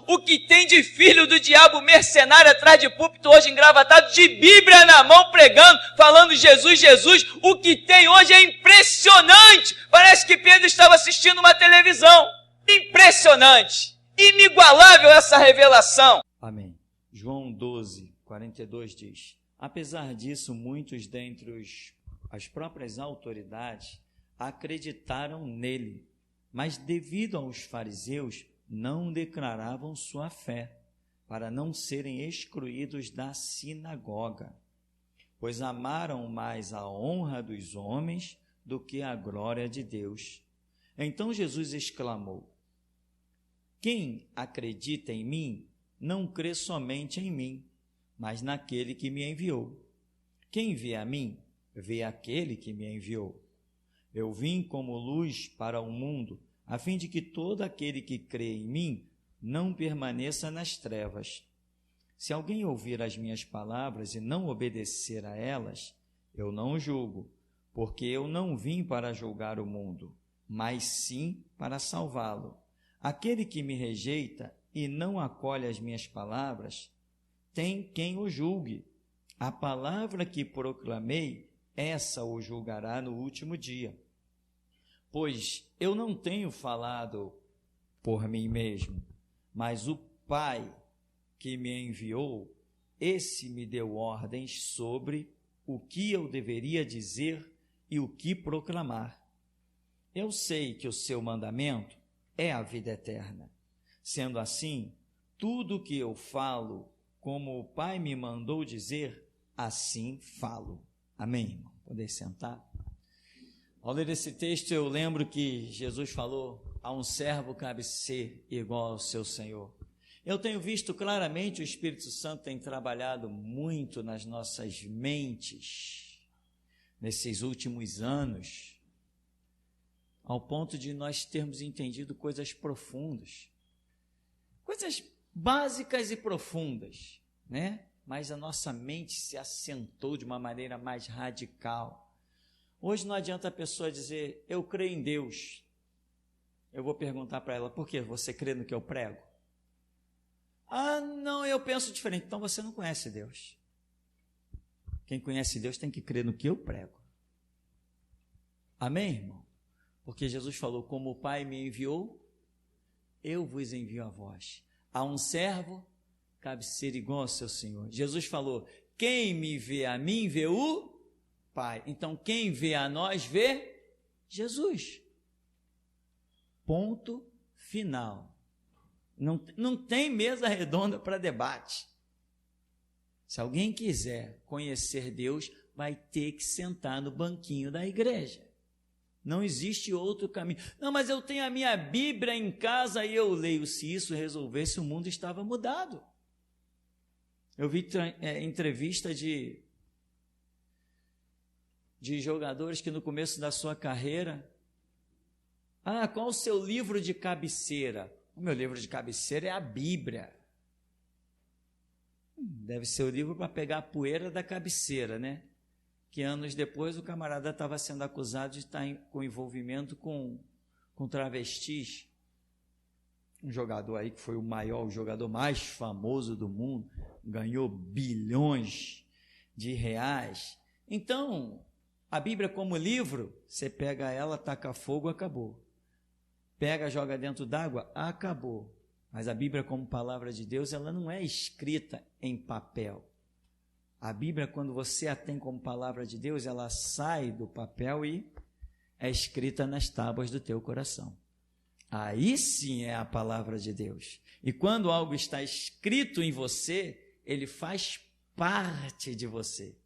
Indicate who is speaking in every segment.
Speaker 1: O que tem de filho do diabo mercenário atrás de púlpito hoje engravatado, de Bíblia na mão pregando, falando Jesus, Jesus, o que tem hoje é impressionante. Parece que Pedro estava assistindo uma televisão. Impressionante, inigualável essa revelação.
Speaker 2: Amém. João 12, 42 diz: apesar disso, muitos dentre as próprias autoridades acreditaram nele, mas devido aos fariseus não declaravam sua fé, para não serem excluídos da sinagoga, pois amaram mais a honra dos homens do que a glória de Deus. Então Jesus exclamou: quem acredita em mim, não crê somente em mim, mas naquele que me enviou. Quem vê a mim, vê aquele que me enviou. Eu vim como luz para o mundo, a fim de que todo aquele que crê em mim não permaneça nas trevas. Se alguém ouvir as minhas palavras e não obedecer a elas, eu não julgo, porque eu não vim para julgar o mundo, mas sim para salvá-lo. Aquele que me rejeita e não acolhe as minhas palavras, tem quem o julgue. A palavra que proclamei, essa o julgará no último dia. Pois eu não tenho falado por mim mesmo, mas o Pai que me enviou, esse me deu ordens sobre o que eu deveria dizer e o que proclamar. Eu sei que o seu mandamento é a vida eterna. Sendo assim, tudo o que eu falo, como o Pai me mandou dizer, assim falo. Amém, irmão? Poder sentar? Ao ler esse texto, eu lembro que Jesus falou: a um servo cabe ser igual ao seu Senhor. Eu tenho visto claramente o Espírito Santo tem trabalhado muito nas nossas mentes nesses últimos anos, ao ponto de nós termos entendido coisas profundas, coisas básicas e profundas, né? Mas a nossa mente se assentou de uma maneira mais radical. Hoje não adianta a pessoa dizer: eu creio em Deus. Eu vou perguntar para ela: por que você crê no que eu prego? Ah, não, eu penso diferente. Então você não conhece Deus. Quem conhece Deus tem que crer no que eu prego. Amém, irmão? Porque Jesus falou: como o Pai me enviou, eu vos envio a vós. A um servo cabe ser igual ao seu Senhor. Jesus falou: quem me vê a mim, vê o Pai. Então quem vê a nós, vê Jesus. Ponto final. Não tem mesa redonda para debate. Se alguém quiser conhecer Deus, vai ter que sentar no banquinho da igreja. Não existe outro caminho. Não, mas eu tenho a minha Bíblia em casa e eu leio. Se isso resolvesse, o mundo estava mudado. Eu vi entrevista de jogadores que no começo da sua carreira: ah, qual o seu livro de cabeceira? O meu livro de cabeceira é a Bíblia. Deve ser o livro para pegar a poeira da cabeceira, né? Que anos depois o camarada estava sendo acusado de estar com envolvimento com travestis. Um jogador aí que foi o jogador mais famoso do mundo, ganhou bilhões de reais. Então, a Bíblia como livro, você pega ela, taca fogo, acabou. Pega, joga dentro d'água, acabou. Mas a Bíblia como palavra de Deus, ela não é escrita em papel. A Bíblia, quando você a tem como palavra de Deus, ela sai do papel e é escrita nas tábuas do teu coração. Aí sim é a palavra de Deus. E quando algo está escrito em você, ele faz parte de você.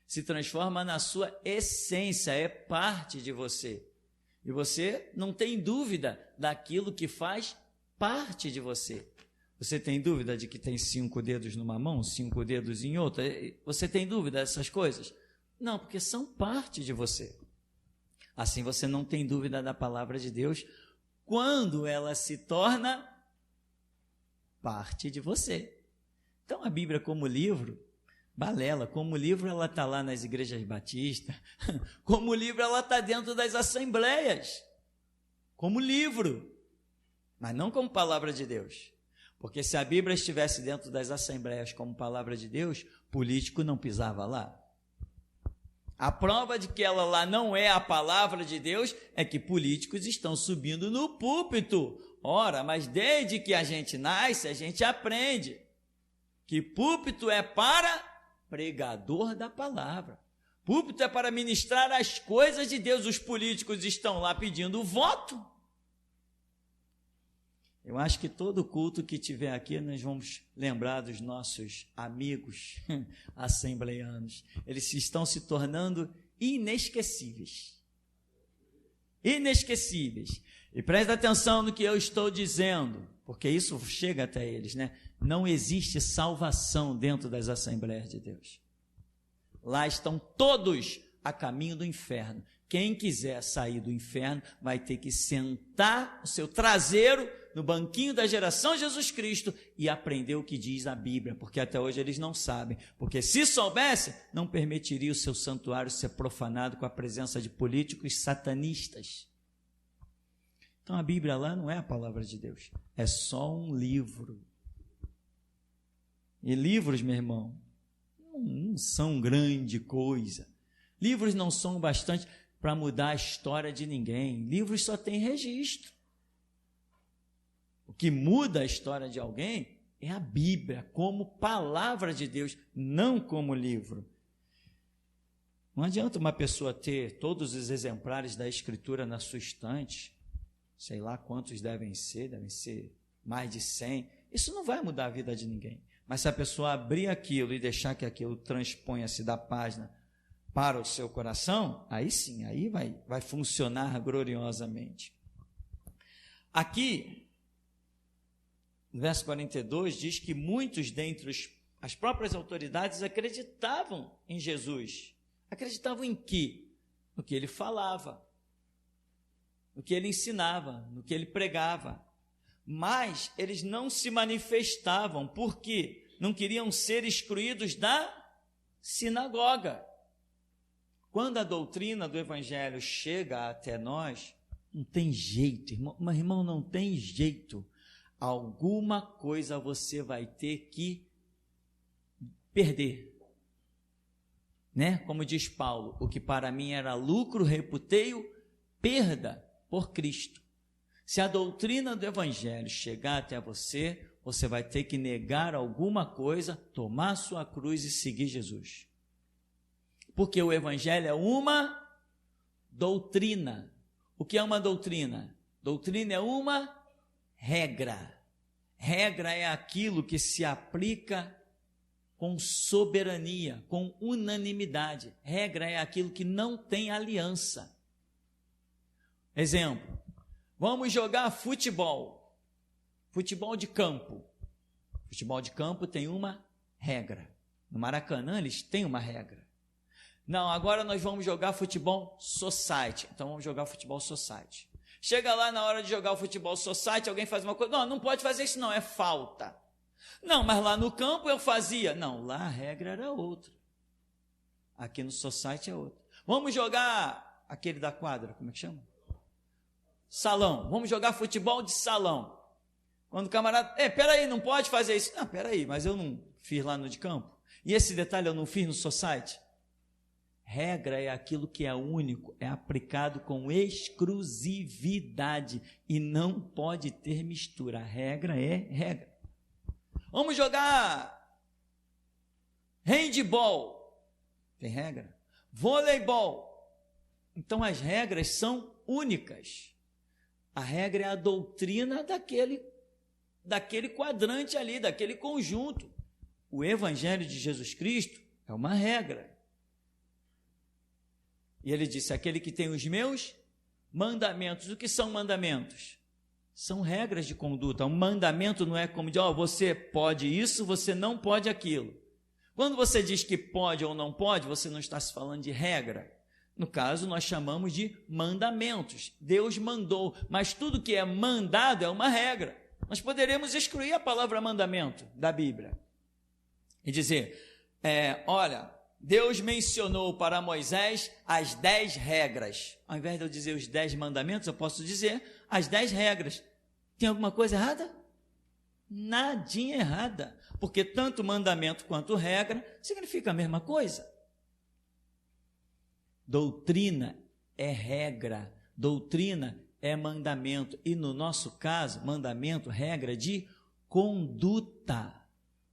Speaker 2: Se transforma na sua essência, é parte de você. E você não tem dúvida daquilo que faz parte de você. Você tem dúvida de que tem 5 dedos numa mão, 5 dedos em outra? Você tem dúvida dessas coisas? Não, porque são parte de você. Assim você não tem dúvida da palavra de Deus quando ela se torna parte de você. Então a Bíblia como livro, balela, como livro ela está lá nas igrejas batistas, como livro ela está dentro das assembleias, como livro, mas não como palavra de Deus. Porque se a Bíblia estivesse dentro das assembleias como palavra de Deus, político não pisava lá. A prova de que ela lá não é a palavra de Deus é que políticos estão subindo no púlpito. Ora, mas desde que a gente nasce, a gente aprende que púlpito é para pregador da palavra. Púlpito é para ministrar as coisas de Deus. Os políticos estão lá pedindo voto. Eu acho que todo culto que tiver aqui, nós vamos lembrar dos nossos amigos assembleianos. Eles estão se tornando inesquecíveis. Inesquecíveis. E presta atenção no que eu estou dizendo, porque isso chega até eles, né? Não existe salvação dentro das assembleias de Deus. Lá estão todos a caminho do inferno. Quem quiser sair do inferno vai ter que sentar o seu traseiro no banquinho da geração Jesus Cristo e aprender o que diz a Bíblia, porque até hoje eles não sabem, porque se soubesse, não permitiria o seu santuário ser profanado com a presença de políticos satanistas. Então a Bíblia lá não é a palavra de Deus, é só um livro. E livros, meu irmão, não são grande coisa. Livros não são bastante para mudar a história de ninguém. Livros só têm registro. O que muda a história de alguém é a Bíblia, como palavra de Deus, não como livro. Não adianta uma pessoa ter todos os exemplares da Escritura na sua estante, sei lá quantos devem ser mais de 100. Isso não vai mudar a vida de ninguém. Mas se a pessoa abrir aquilo e deixar que aquilo transponha-se da página para o seu coração, aí sim, aí vai funcionar gloriosamente. Aqui, no verso 42, diz que muitos dentre as próprias autoridades acreditavam em Jesus. Acreditavam em quê? No que ele falava, no que ele ensinava, no que ele pregava. Mas eles não se manifestavam, porque não queriam ser excluídos da sinagoga. Quando a doutrina do Evangelho chega até nós, não tem jeito, irmão, mas irmão, não tem jeito. Alguma coisa você vai ter que perder, né? Como diz Paulo, o que para mim era lucro, reputei-o perda por Cristo. Se a doutrina do Evangelho chegar até você, você vai ter que negar alguma coisa, tomar sua cruz e seguir Jesus. Porque o Evangelho é uma doutrina. O que é uma doutrina? Doutrina é uma regra. Regra é aquilo que se aplica com soberania, com unanimidade. Regra é aquilo que não tem aliança. Exemplo, vamos jogar futebol. Futebol de campo. Futebol de campo tem uma regra. No Maracanã eles têm uma regra. Não, agora nós vamos jogar futebol society. Então vamos jogar futebol society. Chega lá na hora de jogar o futebol society, alguém faz uma coisa. Não, não pode fazer isso não, é falta. Não, mas lá no campo eu fazia. Não, lá a regra era outra. Aqui no society é outra. Vamos jogar aquele da quadra, como é que chama? Salão. Vamos jogar futebol de salão. Quando o camarada, peraí, não pode fazer isso. Não, peraí, mas eu não fiz lá no de campo. E esse detalhe eu não fiz no society. Regra é aquilo que é único, é aplicado com exclusividade e não pode ter mistura. A regra é regra. Vamos jogar handball. Tem regra? Voleibol. Então as regras são únicas. A regra é a doutrina daquele quadrante ali, daquele conjunto. O Evangelho de Jesus Cristo é uma regra. E ele disse, aquele que tem os meus mandamentos. O que são mandamentos? São regras de conduta. Um mandamento não é como de, você pode isso, você não pode aquilo. Quando você diz que pode ou não pode, você não está se falando de regra. No caso, nós chamamos de mandamentos. Deus mandou, mas tudo que é mandado é uma regra. Nós poderemos excluir a palavra mandamento da Bíblia e dizer, olha, Deus mencionou para Moisés as 10 regras. Ao invés de eu dizer os 10 mandamentos, eu posso dizer as 10 regras. Tem alguma coisa errada? nadinha errada, porque tanto mandamento quanto regra significa a mesma coisa. Doutrina é regra, doutrina é mandamento, e no nosso caso, mandamento, regra de conduta.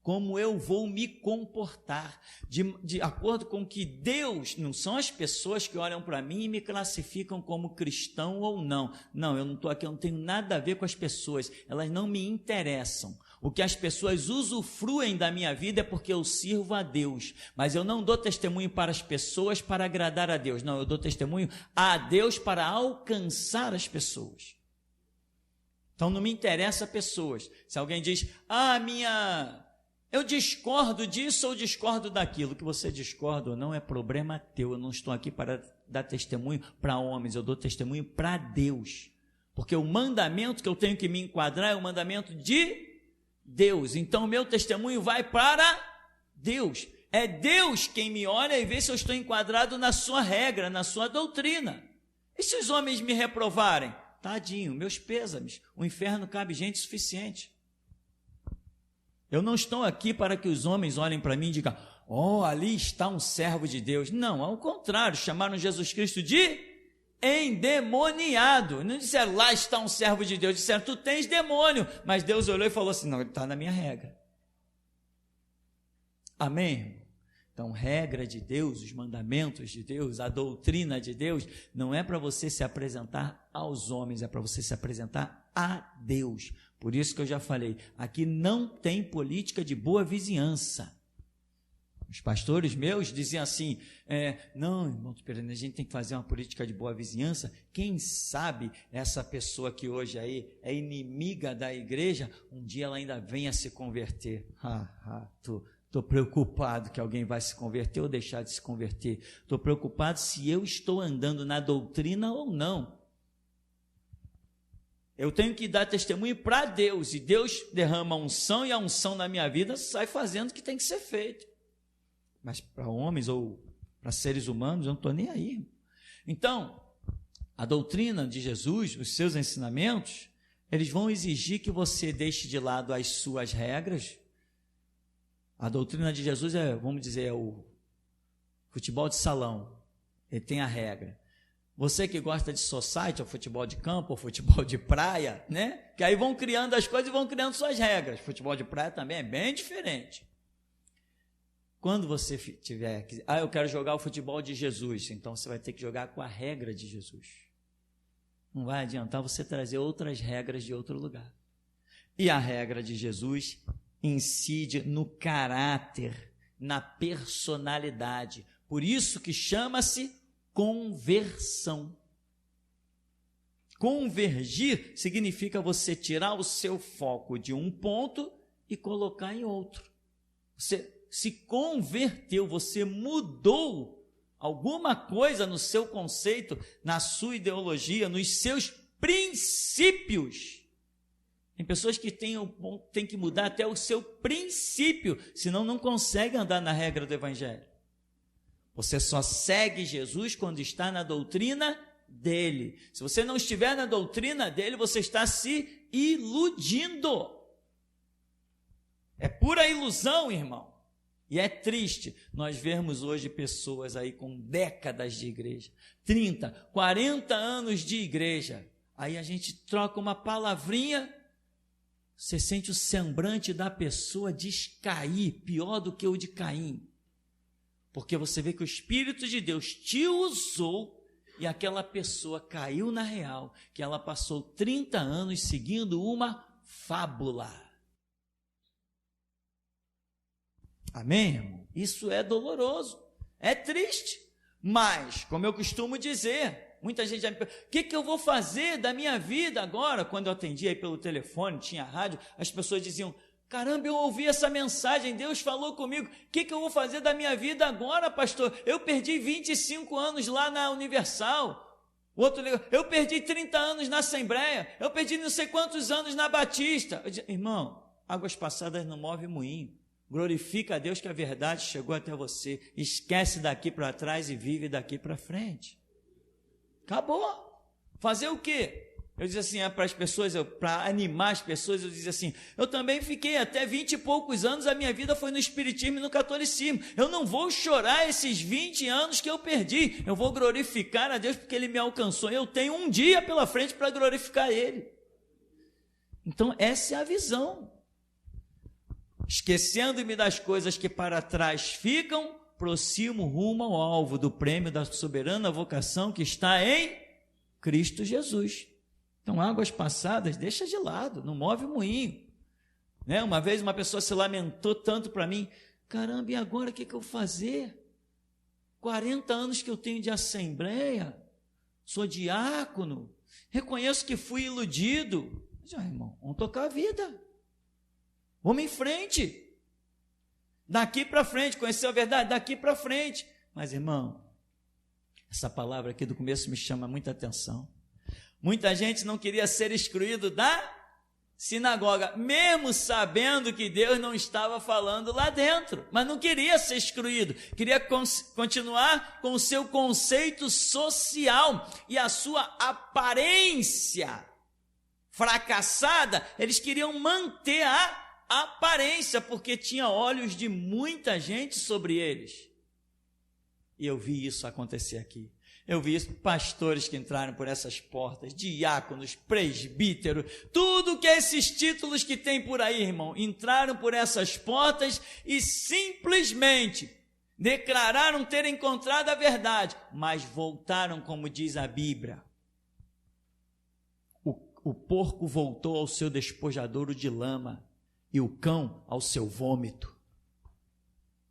Speaker 2: Como eu vou me comportar, de acordo com que Deus, não são as pessoas que olham para mim e me classificam como cristão ou não. Não, eu não estou aqui, eu não tenho nada a ver com as pessoas, elas não me interessam. O que as pessoas usufruem da minha vida é porque eu sirvo a Deus, mas eu não dou testemunho para as pessoas para agradar a Deus, não, eu dou testemunho a Deus para alcançar as pessoas. Então não me interessa pessoas. Se alguém diz, eu discordo disso ou discordo daquilo, que você discorda ou não é problema teu, eu não estou aqui para dar testemunho para homens, eu dou testemunho para Deus, porque o mandamento que eu tenho que me enquadrar é o mandamento de Deus, então o meu testemunho vai para Deus, é Deus quem me olha e vê se eu estou enquadrado na sua regra, na sua doutrina. E se os homens me reprovarem? Tadinho, meus pêsames, o inferno cabe gente suficiente. Eu não estou aqui para que os homens olhem para mim e digam, ali está um servo de Deus. Não, ao contrário, chamaram Jesus Cristo de endemoniado. Não disseram, lá está um servo de Deus, disseram, tu tens demônio. Mas Deus olhou e falou assim, não, ele está na minha regra. Amém? Então, regra de Deus, os mandamentos de Deus, a doutrina de Deus, não é para você se apresentar aos homens, é para você se apresentar a Deus. Por isso que eu já falei, aqui não tem política de boa vizinhança. Os pastores meus diziam assim, não, irmão Perene, a gente tem que fazer uma política de boa vizinhança. Quem sabe essa pessoa que hoje aí é inimiga da igreja, um dia ela ainda venha se converter. Estou preocupado que alguém vai se converter ou deixar de se converter. Estou preocupado se eu estou andando na doutrina ou não. Eu tenho que dar testemunho para Deus, e Deus derrama a unção, e a unção na minha vida sai fazendo o que tem que ser feito. Mas para homens ou para seres humanos, eu não estou nem aí. Então, a doutrina de Jesus, os seus ensinamentos, eles vão exigir que você deixe de lado as suas regras. A doutrina de Jesus vamos dizer, é o futebol de salão. Ele tem a regra. Você que gosta de society, ou futebol de campo, ou futebol de praia, né? Que aí vão criando as coisas e vão criando suas regras. Futebol de praia também é bem diferente. Quando você tiver, eu quero jogar o futebol de Jesus, então você vai ter que jogar com a regra de Jesus. Não vai adiantar você trazer outras regras de outro lugar. E a regra de Jesus incide no caráter, na personalidade. Por isso que chama-se conversão. Convergir significa você tirar o seu foco de um ponto e colocar em outro. Você se converteu, você mudou alguma coisa no seu conceito, na sua ideologia, nos seus princípios. Tem pessoas que têm que mudar até o seu princípio, senão não consegue andar na regra do Evangelho. Você só segue Jesus quando está na doutrina dele. Se você não estiver na doutrina dele, você está se iludindo. É pura ilusão, irmão. E é triste nós vermos hoje pessoas aí com décadas de igreja, 30, 40 anos de igreja. Aí a gente troca uma palavrinha, você sente o semblante da pessoa descair, pior do que o de Caim. Porque você vê que o Espírito de Deus te usou e aquela pessoa caiu na real, que ela passou 30 anos seguindo uma fábula. Amém, irmão? Isso é doloroso, é triste, mas, como eu costumo dizer, muita gente já me pergunta, o que eu vou fazer da minha vida agora? Quando eu atendia aí pelo telefone, tinha rádio, as pessoas diziam, caramba, eu ouvi essa mensagem, Deus falou comigo, o que eu vou fazer da minha vida agora, pastor? Eu perdi 25 anos lá na Universal, eu perdi 30 anos na Assembleia, eu perdi não sei quantos anos na Batista. Eu disse, irmão, águas passadas não movem moinho, glorifica a Deus que a verdade chegou até você, esquece daqui para trás e vive daqui para frente. Acabou. Fazer o quê? Eu dizia assim para as pessoas, para animar as pessoas, eu dizia assim, eu também fiquei até 20 e poucos anos, a minha vida foi no espiritismo e no catolicismo. Eu não vou chorar esses 20 anos que eu perdi, eu vou glorificar a Deus porque Ele me alcançou. Eu tenho um dia pela frente para glorificar Ele. Então essa é a visão. Esquecendo-me das coisas que para trás ficam, prossimo rumo ao alvo do prêmio da soberana vocação que está em Cristo Jesus. Então, águas passadas, deixa de lado, não move o moinho. Né? Uma vez uma pessoa se lamentou tanto para mim, caramba, e agora o que eu vou fazer? 40 anos que eu tenho de assembleia, sou diácono, reconheço que fui iludido. Já, irmão, vamos tocar a vida, vamos em frente, daqui para frente, conheceu a verdade? Daqui para frente. Mas, irmão, essa palavra aqui do começo me chama muita atenção. Muita gente não queria ser excluído da sinagoga, mesmo sabendo que Deus não estava falando lá dentro, mas não queria ser excluído, queria continuar com o seu conceito social e a sua aparência fracassada. Eles queriam manter a aparência, porque tinha olhos de muita gente sobre eles. E eu vi isso acontecer aqui. Eu vi isso, pastores que entraram por essas portas, diáconos, presbíteros, tudo que é esses títulos que tem por aí, irmão, entraram por essas portas e simplesmente declararam ter encontrado a verdade, mas voltaram, como diz a Bíblia. O porco voltou ao seu despojadouro de lama e o cão ao seu vômito.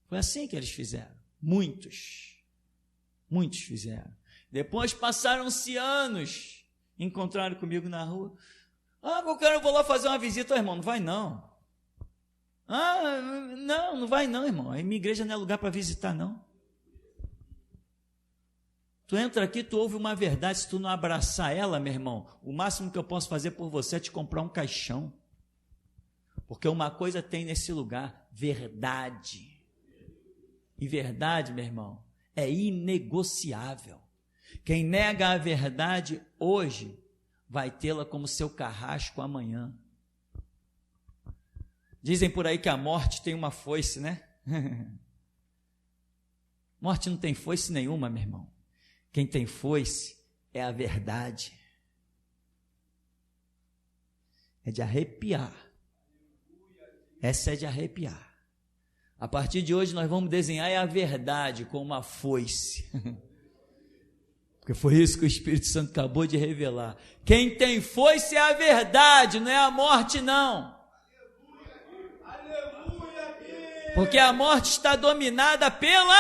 Speaker 2: Foi assim que eles fizeram. Muitos fizeram. Depois passaram-se anos, encontraram comigo na rua. Eu vou lá fazer uma visita. Irmão, não vai não. Não vai não, irmão. A minha igreja não é lugar para visitar, não. Tu entra aqui, tu ouve uma verdade, se tu não abraçar ela, meu irmão, o máximo que eu posso fazer por você é te comprar um caixão. Porque uma coisa tem nesse lugar, verdade. E verdade, meu irmão, é inegociável. Quem nega a verdade hoje, vai tê-la como seu carrasco amanhã. Dizem por aí que a morte tem uma foice, né? Morte não tem foice nenhuma, meu irmão. Quem tem foice é a verdade. É de arrepiar. Essa é de arrepiar. A partir de hoje nós vamos desenhar a verdade com uma foice. Porque foi isso que o Espírito Santo acabou de revelar. Quem tem foice é a verdade, não é a morte, não. Porque a morte está dominada pela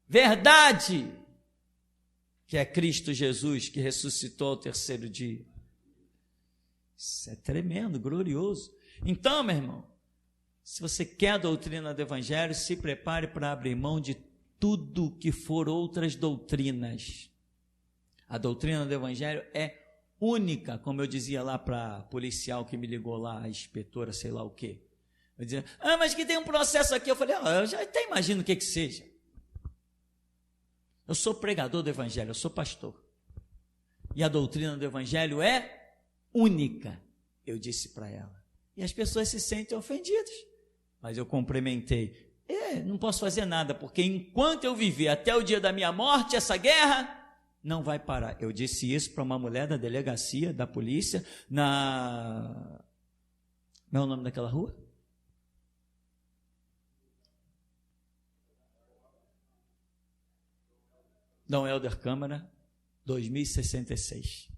Speaker 2: verdade, que é Cristo Jesus, que ressuscitou ao terceiro dia. Isso é tremendo, glorioso. Então, meu irmão, se você quer a doutrina do Evangelho, se prepare para abrir mão de tudo que for outras doutrinas. A doutrina do Evangelho é única, como eu dizia lá para a policial que me ligou lá, a inspetora, sei lá o quê. Eu dizia, mas que tem um processo aqui. Eu falei, eu já até imagino o que seja. Eu sou pregador do Evangelho, eu sou pastor. E a doutrina do Evangelho é única, eu disse para ela. E as pessoas se sentem ofendidas. Mas eu complementei. Não posso fazer nada, porque enquanto eu viver até o dia da minha morte, essa guerra não vai parar. Eu disse isso para uma mulher da delegacia, da polícia, Como é o nome daquela rua? Dom Helder Câmara, 2066.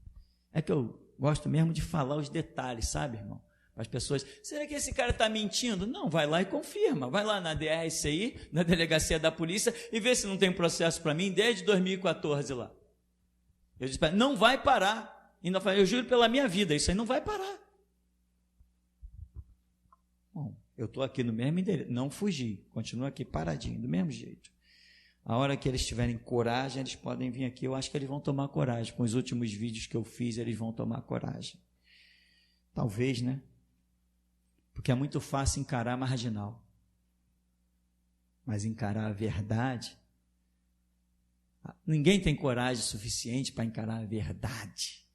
Speaker 2: É que eu gosto mesmo de falar os detalhes, sabe, irmão? As pessoas, será que esse cara está mentindo? Não, vai lá e confirma. Vai lá na DRCI, na delegacia da polícia, e vê se não tem processo para mim desde 2014 lá. Eu disse, não vai parar. Eu juro pela minha vida, isso aí não vai parar. Bom, eu estou aqui no mesmo endereço, não fugi, continuo aqui paradinho, do mesmo jeito. A hora que eles tiverem coragem, eles podem vir aqui. Eu acho que eles vão tomar coragem. Com os últimos vídeos que eu fiz, eles vão tomar coragem. Talvez, né? Porque é muito fácil encarar a marginal. Mas encarar a verdade, ninguém tem coragem suficiente para encarar a verdade.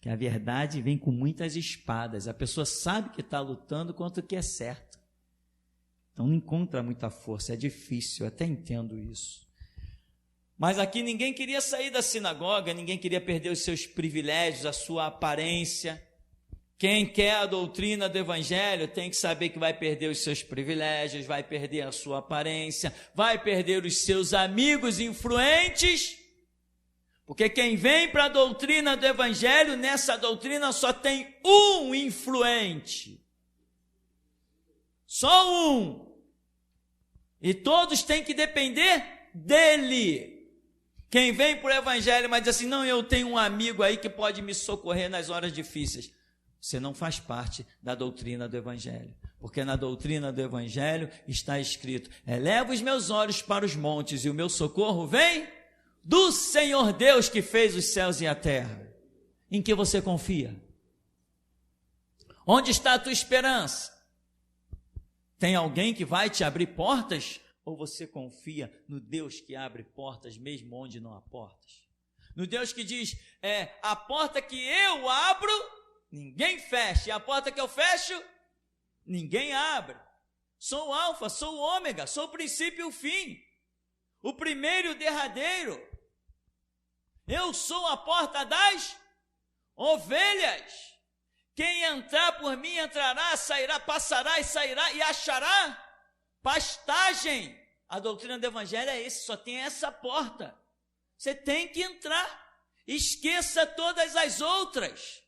Speaker 2: Que a verdade vem com muitas espadas. A pessoa sabe que está lutando contra o que é certo. Então não encontra muita força, é difícil, eu até entendo isso. Mas aqui ninguém queria sair da sinagoga, ninguém queria perder os seus privilégios, a sua aparência. Quem quer a doutrina do Evangelho tem que saber que vai perder os seus privilégios, vai perder a sua aparência, vai perder os seus amigos influentes, porque quem vem para a doutrina do Evangelho, nessa doutrina só tem um influente, só um, e todos têm que depender dele. Quem vem para o Evangelho, mas diz assim, não, eu tenho um amigo aí que pode me socorrer nas horas difíceis. Você não faz parte da doutrina do Evangelho, porque na doutrina do Evangelho está escrito, eleva os meus olhos para os montes e o meu socorro vem do Senhor Deus que fez os céus e a terra. Em que você confia? Onde está a tua esperança? Tem alguém que vai te abrir portas? Ou você confia no Deus que abre portas mesmo onde não há portas? No Deus que diz, a porta que eu abro, ninguém fecha, e a porta que eu fecho, ninguém abre. Sou o alfa, sou o ômega, sou o princípio e o fim, o primeiro e o derradeiro. Eu sou a porta das ovelhas. Quem entrar por mim entrará, sairá, passará e sairá e achará pastagem. A doutrina do Evangelho é esse, só tem essa porta. Você tem que entrar. Esqueça todas as outras.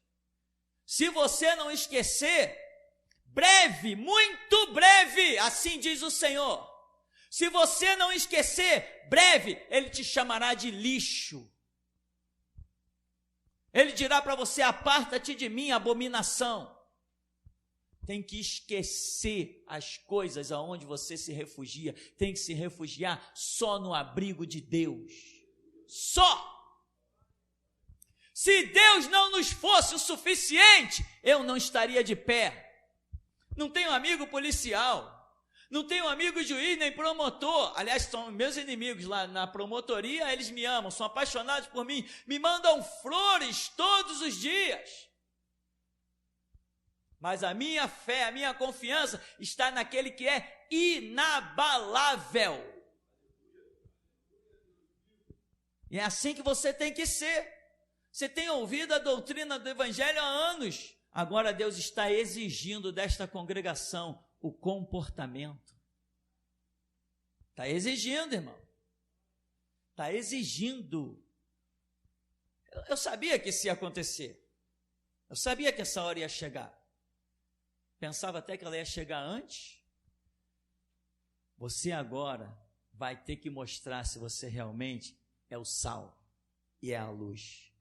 Speaker 2: Se você não esquecer, breve, muito breve, assim diz o Senhor. Se você não esquecer, breve, Ele te chamará de lixo. Ele dirá para você, aparta-te de mim, abominação. Tem que esquecer as coisas aonde você se refugia. Tem que se refugiar só no abrigo de Deus. Só. Se Deus não nos fosse o suficiente, eu não estaria de pé. Não tenho amigo policial, não tenho amigo juiz nem promotor. Aliás, são meus inimigos lá na promotoria, eles me amam, são apaixonados por mim, me mandam flores todos os dias. Mas a minha fé, a minha confiança está naquele que é inabalável. E é assim que você tem que ser. Você tem ouvido a doutrina do Evangelho há anos. Agora Deus está exigindo desta congregação o comportamento. Está exigindo, irmão. Está exigindo. Eu sabia que isso ia acontecer. Eu sabia que essa hora ia chegar. Pensava até que ela ia chegar antes. Você agora vai ter que mostrar se você realmente é o sal e é a luz.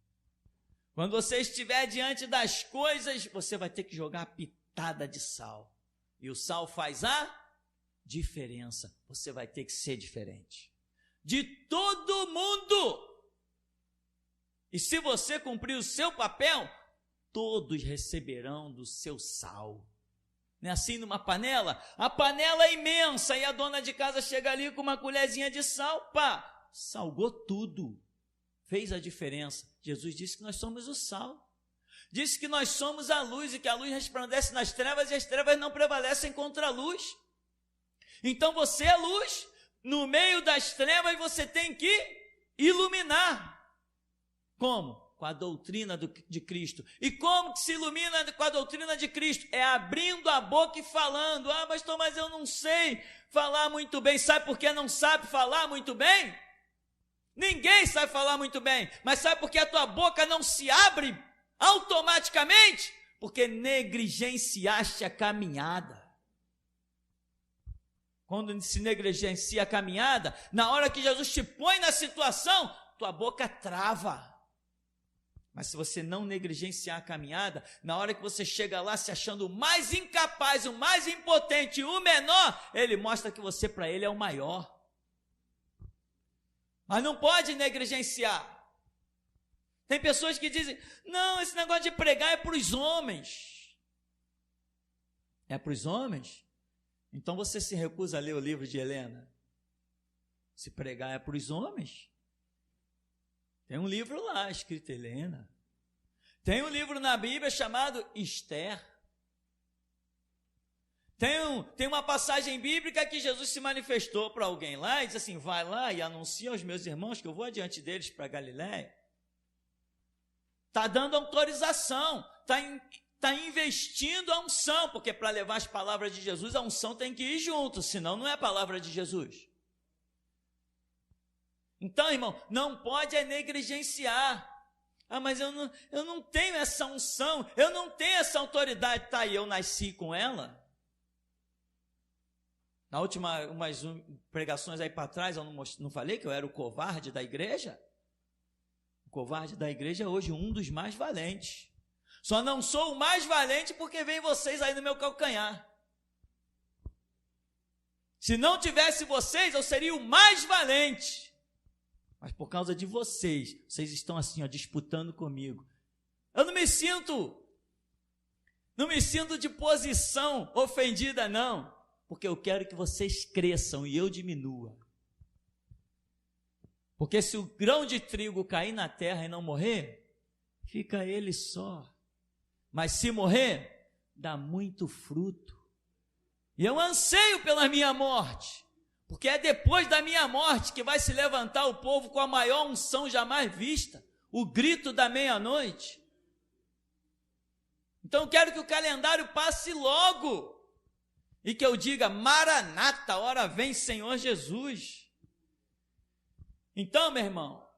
Speaker 2: Quando você estiver diante das coisas, você vai ter que jogar a pitada de sal. E o sal faz a diferença. Você vai ter que ser diferente de todo mundo. E se você cumprir o seu papel, todos receberão do seu sal. Não é assim numa panela? A panela é imensa e a dona de casa chega ali com uma colherzinha de sal, pá, salgou tudo, fez a diferença. Jesus disse que nós somos o sal, disse que nós somos a luz e que a luz resplandece nas trevas e as trevas não prevalecem contra a luz. Então você é luz, no meio das trevas você tem que iluminar. Como? Com a doutrina de Cristo. E como que se ilumina com a doutrina de Cristo? É abrindo a boca e falando. Ah, pastor, mas eu não sei falar muito bem. Sabe por que não sabe falar muito bem? Ninguém sabe falar muito bem. Mas sabe por que a tua boca não se abre automaticamente? Porque negligenciaste a caminhada. Quando se negligencia a caminhada, na hora que Jesus te põe na situação, tua boca trava. Mas se você não negligenciar a caminhada, na hora que você chega lá se achando o mais incapaz, o mais impotente, o menor, ele mostra que você para ele é o maior. Mas não pode negligenciar. Tem pessoas que dizem, não, esse negócio de pregar é para os homens. É para os homens? Então você se recusa a ler o livro de Helena. Se pregar é para os homens. Tem um livro lá, escrito Helena. Tem um livro na Bíblia chamado Esther. Tem uma passagem bíblica que Jesus se manifestou para alguém lá e disse assim: vai lá e anuncia aos meus irmãos que eu vou adiante deles para Galiléia. Está dando autorização, está investindo a unção, porque para levar as palavras de Jesus, a unção tem que ir junto, senão não é a palavra de Jesus. Então, irmão, não pode negligenciar. Ah, mas eu não tenho essa unção, eu não tenho essa autoridade. Tá, e eu nasci com ela? Na última, umas pregações aí para trás, eu não falei que eu era o covarde da igreja? O covarde da igreja é hoje um dos mais valentes. Só não sou o mais valente porque vem vocês aí no meu calcanhar. Se não tivesse vocês, eu seria o mais valente. Mas por causa de vocês estão assim, ó, disputando comigo. Eu não me sinto de posição ofendida, não. Porque eu quero que vocês cresçam e eu diminua. Porque se o grão de trigo cair na terra e não morrer, fica ele só. Mas se morrer, dá muito fruto. E eu anseio pela minha morte, porque é depois da minha morte que vai se levantar o povo com a maior unção jamais vista, o grito da meia-noite. Então eu quero que o calendário passe logo, e que eu diga: Maranata, hora vem Senhor Jesus. Então, meu irmão,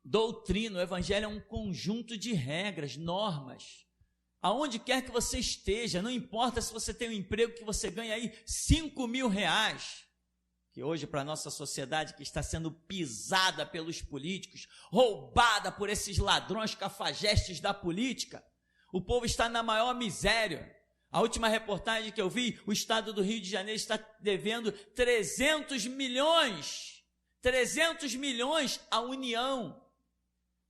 Speaker 2: doutrina, o evangelho é um conjunto de regras, normas. Aonde quer que você esteja, não importa se você tem um emprego que você ganha aí 5.000 reais, que hoje para a nossa sociedade que está sendo pisada pelos políticos, roubada por esses ladrões cafajestes da política, o povo está na maior miséria. A última reportagem que eu vi, o estado do Rio de Janeiro está devendo 300 milhões à União.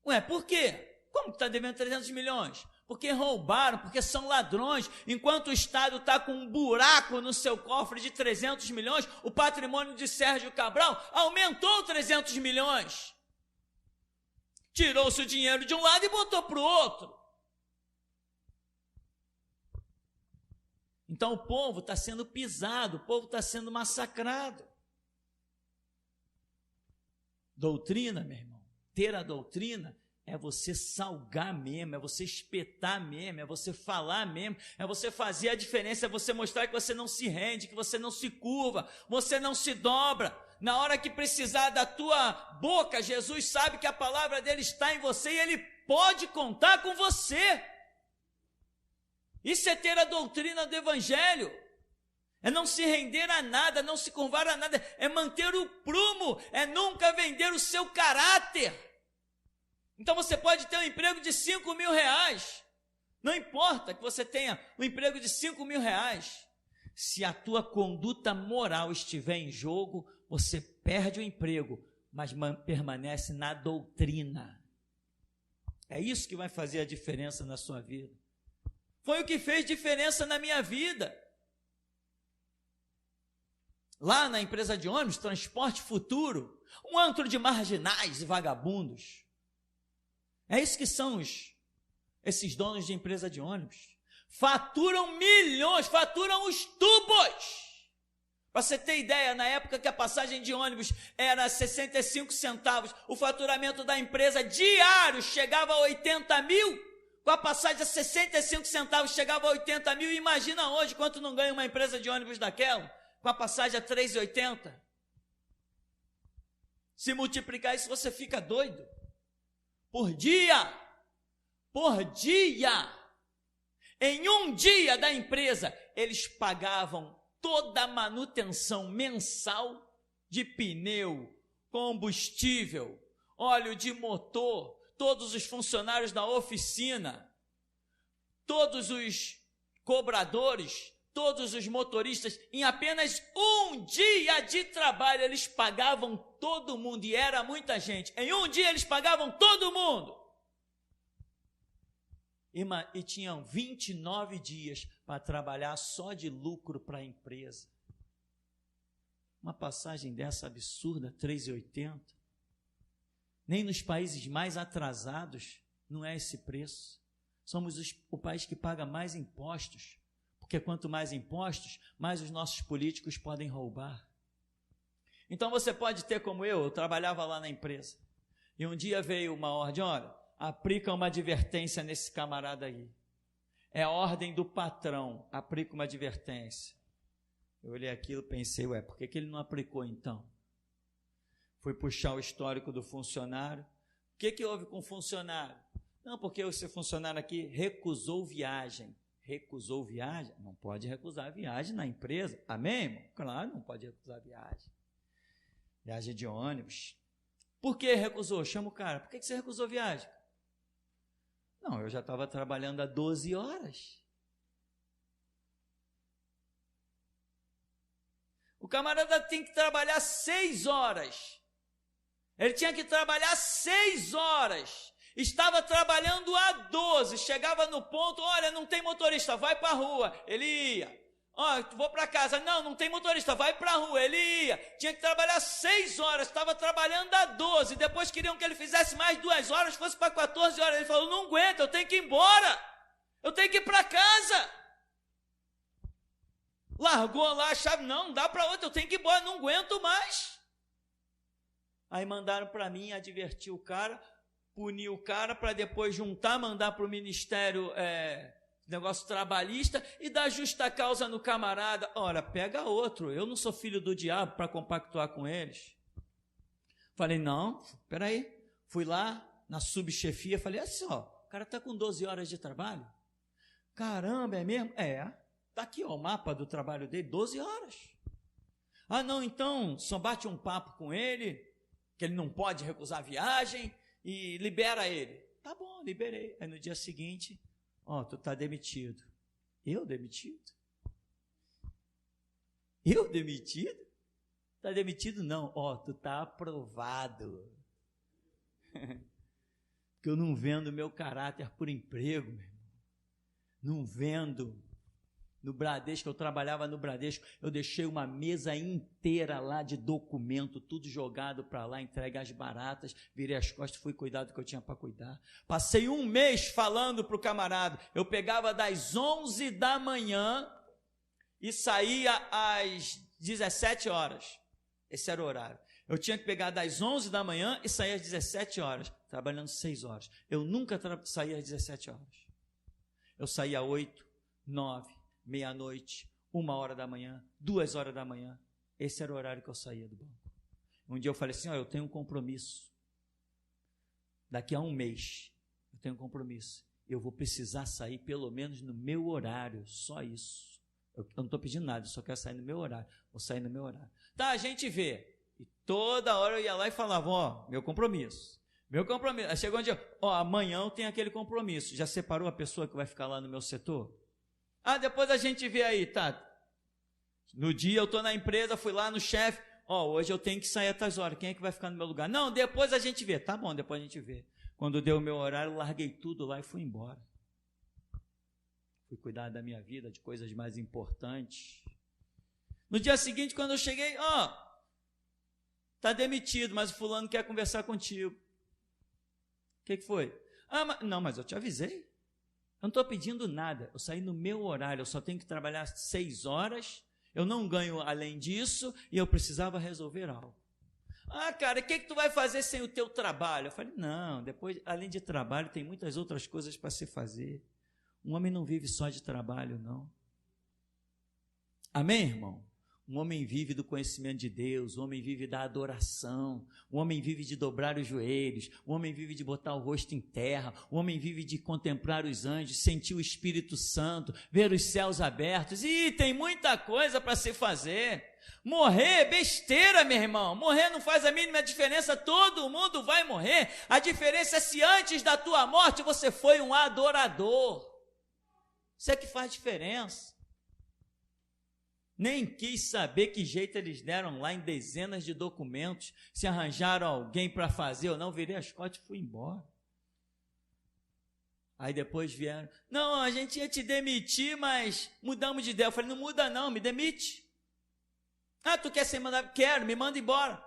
Speaker 2: Ué, por quê? Como que está devendo 300 milhões? Porque roubaram, porque são ladrões. Enquanto o Estado está com um buraco no seu cofre de 300 milhões, o patrimônio de Sérgio Cabral aumentou 300 milhões. Tirou-se o dinheiro de um lado e botou para o outro. Então o povo está sendo pisado, o povo está sendo massacrado. Doutrina, meu irmão, ter a doutrina é você salgar mesmo, é você espetar mesmo, é você falar mesmo, é você fazer a diferença, é você mostrar que você não se rende, que você não se curva, você não se dobra. Na hora que precisar da tua boca, Jesus sabe que a palavra dele está em você e ele pode contar com você. Isso é ter a doutrina do evangelho, é não se render a nada, não se curvar a nada, é manter o prumo, é nunca vender o seu caráter. Então você pode ter um emprego de 5.000 reais, não importa que você tenha um emprego de 5.000 reais, se a tua conduta moral estiver em jogo, você perde o emprego, mas permanece na doutrina. É isso que vai fazer a diferença na sua vida. Foi o que fez diferença na minha vida. Lá na empresa de ônibus, Transporte Futuro, um antro de marginais e vagabundos. É isso que são esses donos de empresa de ônibus. Faturam milhões, faturam os tubos. Para você ter ideia, na época que a passagem de ônibus era 65 centavos, o faturamento da empresa diário chegava a 80 mil. Com a passagem a 65 centavos chegava a 80 mil. Imagina hoje quanto não ganha uma empresa de ônibus daquela, com a passagem a 3,80. Se multiplicar isso, você fica doido. Por dia, em um dia da empresa, eles pagavam toda a manutenção mensal de pneu, combustível, óleo de motor, todos os funcionários da oficina, todos os cobradores, todos os motoristas, em apenas um dia de trabalho, eles pagavam todo mundo, e era muita gente. Em um dia eles pagavam todo mundo. E tinham 29 dias para trabalhar só de lucro para a empresa. Uma passagem dessa absurda, 3,80. Nem nos países mais atrasados Não é esse preço. Somos o país que paga mais impostos, porque quanto mais impostos, mais os nossos políticos podem roubar. Então você pode ter como eu trabalhava lá na empresa, e um dia veio uma ordem, olha, aplica uma advertência nesse camarada aí. É a ordem do patrão, aplica uma advertência. Eu olhei aquilo e pensei, por que ele não aplicou então? Fui puxar o histórico do funcionário. O que houve com o funcionário? Não, porque esse funcionário aqui recusou viagem. Recusou viagem? Não pode recusar viagem na empresa. Amém, irmão? Claro, não pode recusar viagem. Viagem de ônibus. Por que recusou? Chama o cara. Por que você recusou viagem? Não, eu já estava trabalhando há 12 horas. O camarada tem que trabalhar 6 horas. Ele tinha que trabalhar 6 horas. Estava trabalhando há 12. Chegava no ponto, olha, não tem motorista, vai para a rua. Ele ia. Vou para casa. Não tem motorista, vai para a rua. Ele ia. Tinha que trabalhar 6 horas, estava trabalhando há 12. Depois queriam que ele fizesse mais 2 horas, fosse para 14 horas. Ele falou, não aguento, eu tenho que ir embora. Eu tenho que ir para casa. Largou lá a chave, não dá para outra, eu tenho que ir embora, não aguento mais. Aí mandaram para mim advertir o cara, punir o cara para depois juntar, mandar para o ministério negócio trabalhista e dar justa causa no camarada. Ora, pega outro, eu não sou filho do diabo para compactuar com eles. Falei, não, peraí. Fui lá na subchefia, falei assim, o cara está com 12 horas de trabalho. Caramba, é mesmo? Está aqui o mapa do trabalho dele, 12 horas. Ah, não, então só bate um papo com ele, que ele não pode recusar a viagem e libera ele. Tá bom, liberei. Aí no dia seguinte, tu tá demitido. Eu demitido? Eu demitido? Tá demitido não. Tu tá aprovado. Porque eu não vendo meu caráter por emprego, meu irmão. Não vendo. No Bradesco, eu trabalhava no Bradesco, eu deixei uma mesa inteira lá de documento, tudo jogado para lá, entregue às baratas, virei as costas, fui cuidar do que eu tinha para cuidar. Passei 1 mês falando para o camarada, eu pegava das 11 da manhã e saía às 17 horas. Esse era o horário. Eu tinha que pegar das 11 da manhã e sair às 17 horas, trabalhando 6 horas. Eu nunca saía às 17 horas. Eu saía às 8, 9, meia-noite, 1 hora da manhã, 2 horas da manhã. Esse era o horário que eu saía do banco. Um dia eu falei assim, eu tenho um compromisso. Daqui a 1 mês, eu tenho um compromisso. Eu vou precisar sair pelo menos no meu horário, só isso. Eu não estou pedindo nada, eu só quero sair no meu horário. Vou sair no meu horário. Tá, a gente vê. E toda hora eu ia lá e falava, meu compromisso. Meu compromisso. Aí chegou um dia, amanhã eu tenho aquele compromisso. Já separou a pessoa que vai ficar lá no meu setor? Depois a gente vê aí, tá? No dia eu estou na empresa, fui lá no chefe, hoje eu tenho que sair a tais horas, quem é que vai ficar no meu lugar? Não, depois a gente vê. Tá bom, depois a gente vê. Quando deu o meu horário, eu larguei tudo lá e fui embora. Fui cuidar da minha vida, de coisas mais importantes. No dia seguinte, quando eu cheguei, tá demitido, mas o fulano quer conversar contigo. O que foi? Não, mas eu te avisei. Eu não estou pedindo nada, eu saí no meu horário, eu só tenho que trabalhar 6 horas, eu não ganho além disso e eu precisava resolver algo. Cara, o que tu vai fazer sem o teu trabalho? Eu falei, não, depois, além de trabalho, tem muitas outras coisas para se fazer. Um homem não vive só de trabalho, não. Amém, irmão? Um homem vive do conhecimento de Deus, um homem vive da adoração, um homem vive de dobrar os joelhos, um homem vive de botar o rosto em terra, um homem vive de contemplar os anjos, sentir o Espírito Santo, ver os céus abertos. Tem muita coisa para se fazer. Morrer é besteira, meu irmão. Morrer não faz a mínima diferença, todo mundo vai morrer. A diferença é se antes da tua morte você foi um adorador. Isso é que faz diferença. Nem quis saber que jeito eles deram lá em dezenas de documentos, se arranjaram alguém para fazer ou não, virei as costas e fui embora. Aí depois vieram, não, a gente ia te demitir, mas mudamos de ideia. Eu falei, não muda não, me demite. Tu quer ser mandado? Quero, me manda embora.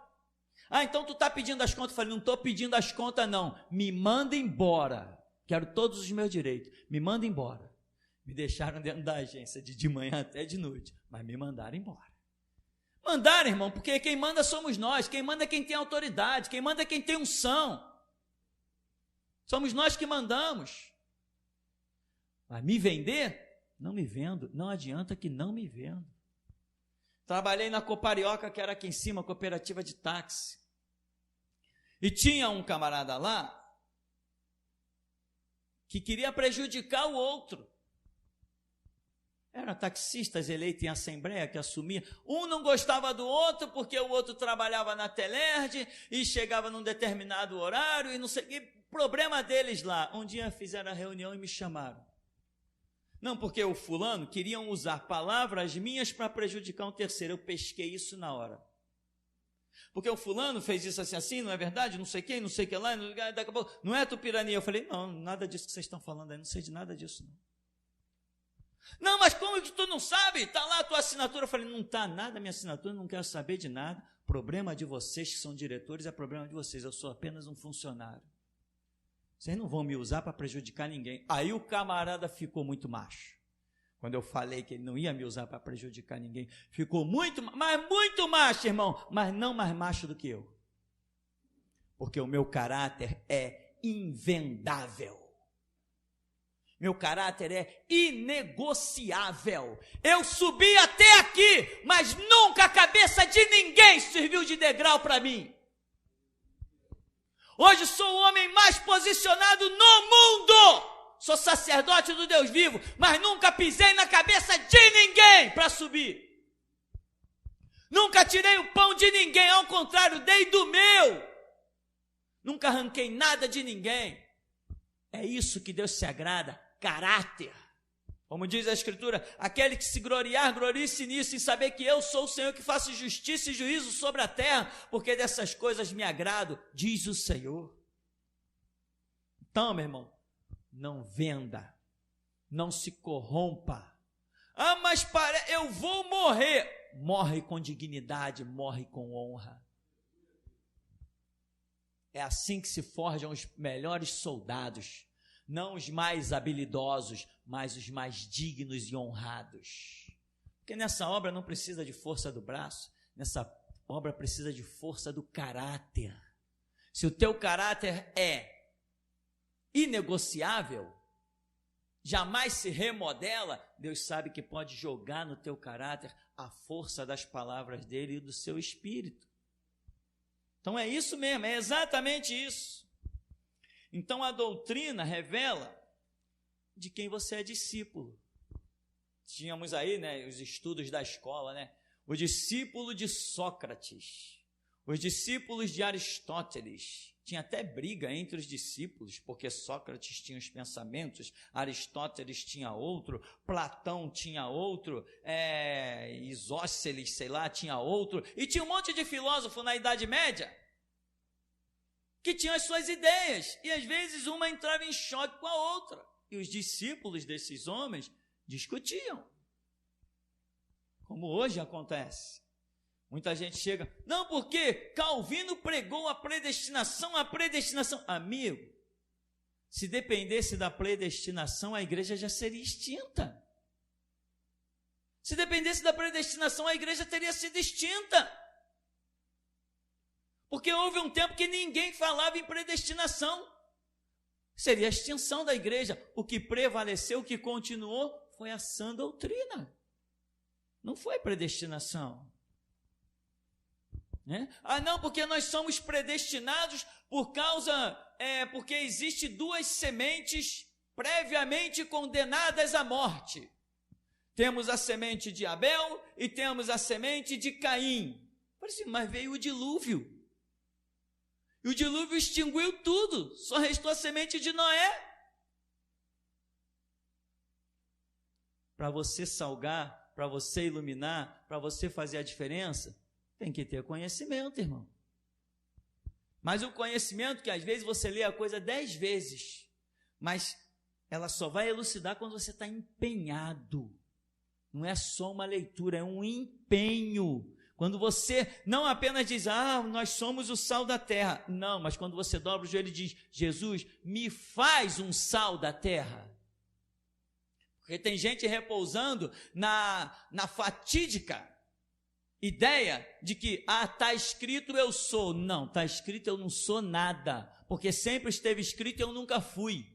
Speaker 2: Então tu está pedindo as contas? Eu falei, não estou pedindo as contas não, me manda embora. quero todos os meus direitos, me manda embora. Me deixaram dentro da agência de manhã até de noite, mas me mandaram embora. Mandaram, irmão, porque quem manda somos nós, quem manda é quem tem autoridade, quem manda é quem tem unção. Somos nós que mandamos. Mas me vender? Não me vendo, não adianta que não me vendo. Trabalhei na Coparioca, que era aqui em cima, cooperativa de táxi. E tinha um camarada lá que queria prejudicar o outro. Eram taxistas eleitos em assembleia que assumia. Um não gostava do outro porque o outro trabalhava na Telerge e chegava num determinado horário e não sei o que. Problema deles lá. Um dia fizeram a reunião e me chamaram. Não, porque o fulano queriam usar palavras minhas para prejudicar um terceiro. Eu pesquei isso na hora. Porque o fulano fez isso assim, não é verdade? Não sei quem, não sei o que lá, daqui a pouco, não é Tupirania. Eu falei, não, nada disso que vocês estão falando aí, não sei de nada disso não. Não, mas como que tu não sabe? Está lá a tua assinatura. Eu falei, não está nada a minha assinatura, não quero saber de nada. Problema de vocês que são diretores é problema de vocês, eu sou apenas um funcionário. Vocês não vão me usar para prejudicar ninguém. Aí o camarada ficou muito macho. Quando eu falei que ele não ia me usar para prejudicar ninguém, ficou muito macho, irmão, mas não mais macho do que eu. Porque o meu caráter é invendável. Meu caráter é inegociável. Eu subi até aqui, mas nunca a cabeça de ninguém serviu de degrau para mim. Hoje sou o homem mais posicionado no mundo. Sou sacerdote do Deus vivo, mas nunca pisei na cabeça de ninguém para subir. Nunca tirei o pão de ninguém, ao contrário, dei do meu. Nunca arranquei nada de ninguém. É isso que Deus se agrada. Caráter, como diz a Escritura, aquele que se gloriar, glorie-se nisso, em saber que eu sou o Senhor que faço justiça e juízo sobre a terra, porque dessas coisas me agrado, diz o Senhor. Então, meu irmão, não venda, não se corrompa. Ah, mas eu vou morrer. Morre com dignidade, morre com honra. É assim que se forjam os melhores soldados. Não os mais habilidosos, mas os mais dignos e honrados. Porque nessa obra não precisa de força do braço, nessa obra precisa de força do caráter. Se o teu caráter é inegociável, jamais se remodela, Deus sabe que pode jogar no teu caráter a força das palavras dele e do seu espírito. Então é isso mesmo, é exatamente isso. Então, a doutrina revela de quem você é discípulo. Tínhamos aí, os estudos da escola, o discípulo de Sócrates, os discípulos de Aristóteles. Tinha até briga entre os discípulos, porque Sócrates tinha os pensamentos, Aristóteles tinha outro, Platão tinha outro, Isósceles, tinha outro, e tinha um monte de filósofo na Idade Média, que tinham as suas ideias, e às vezes uma entrava em choque com a outra, e os discípulos desses homens discutiam, como hoje acontece. Muita gente chega, não, porque Calvino pregou a predestinação. Amigo, se dependesse da predestinação, a igreja já seria extinta. Se dependesse da predestinação, a igreja teria sido extinta. Porque houve um tempo que ninguém falava em predestinação. Seria a extinção da igreja. O que prevaleceu, o que continuou, foi a sã doutrina. Não foi predestinação. Ah, não, porque nós somos predestinados porque existe duas sementes previamente condenadas à morte. Temos a semente de Abel e temos a semente de Caim. Mas veio o dilúvio. E o dilúvio extinguiu tudo, só restou a semente de Noé. Para você salgar, para você iluminar, para você fazer a diferença, tem que ter conhecimento, irmão. Mas o conhecimento que às vezes você lê a coisa 10 vezes, mas ela só vai elucidar quando você está empenhado. Não é só uma leitura, é um empenho. Quando você não apenas diz, nós somos o sal da terra. Não, mas quando você dobra o joelho e diz, Jesus, me faz um sal da terra. Porque tem gente repousando na fatídica ideia de que, está escrito eu sou. Não, está escrito eu não sou nada. Porque sempre esteve escrito eu nunca fui.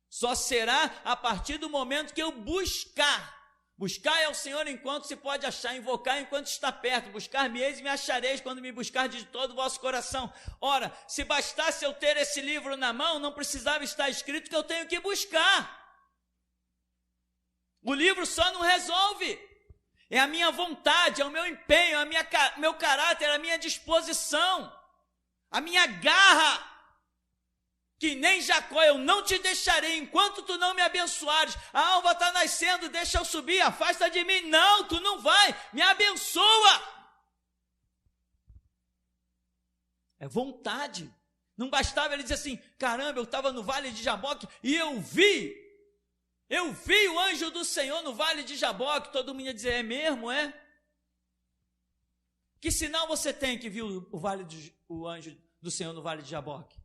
Speaker 2: Só será a partir do momento que eu buscar. Buscar é o Senhor enquanto se pode achar, invocar enquanto está perto. Buscar-me-eis e me achareis quando me buscar de todo o vosso coração. Ora, se bastasse eu ter esse livro na mão, não precisava estar escrito que eu tenho que buscar. O livro só não resolve. É a minha vontade, é o meu empenho, é meu caráter, a minha disposição, a minha garra. Que nem Jacó, eu não te deixarei enquanto tu não me abençoares. A alva está nascendo, deixa eu subir, afasta de mim. Não, tu não vai, me abençoa. É vontade. Não bastava ele dizer assim, caramba, eu estava no vale de Jaboque e eu vi o anjo do Senhor no vale de Jaboque. Todo mundo ia dizer, é mesmo, é? Que sinal você tem que viu o anjo do Senhor no vale de Jaboque?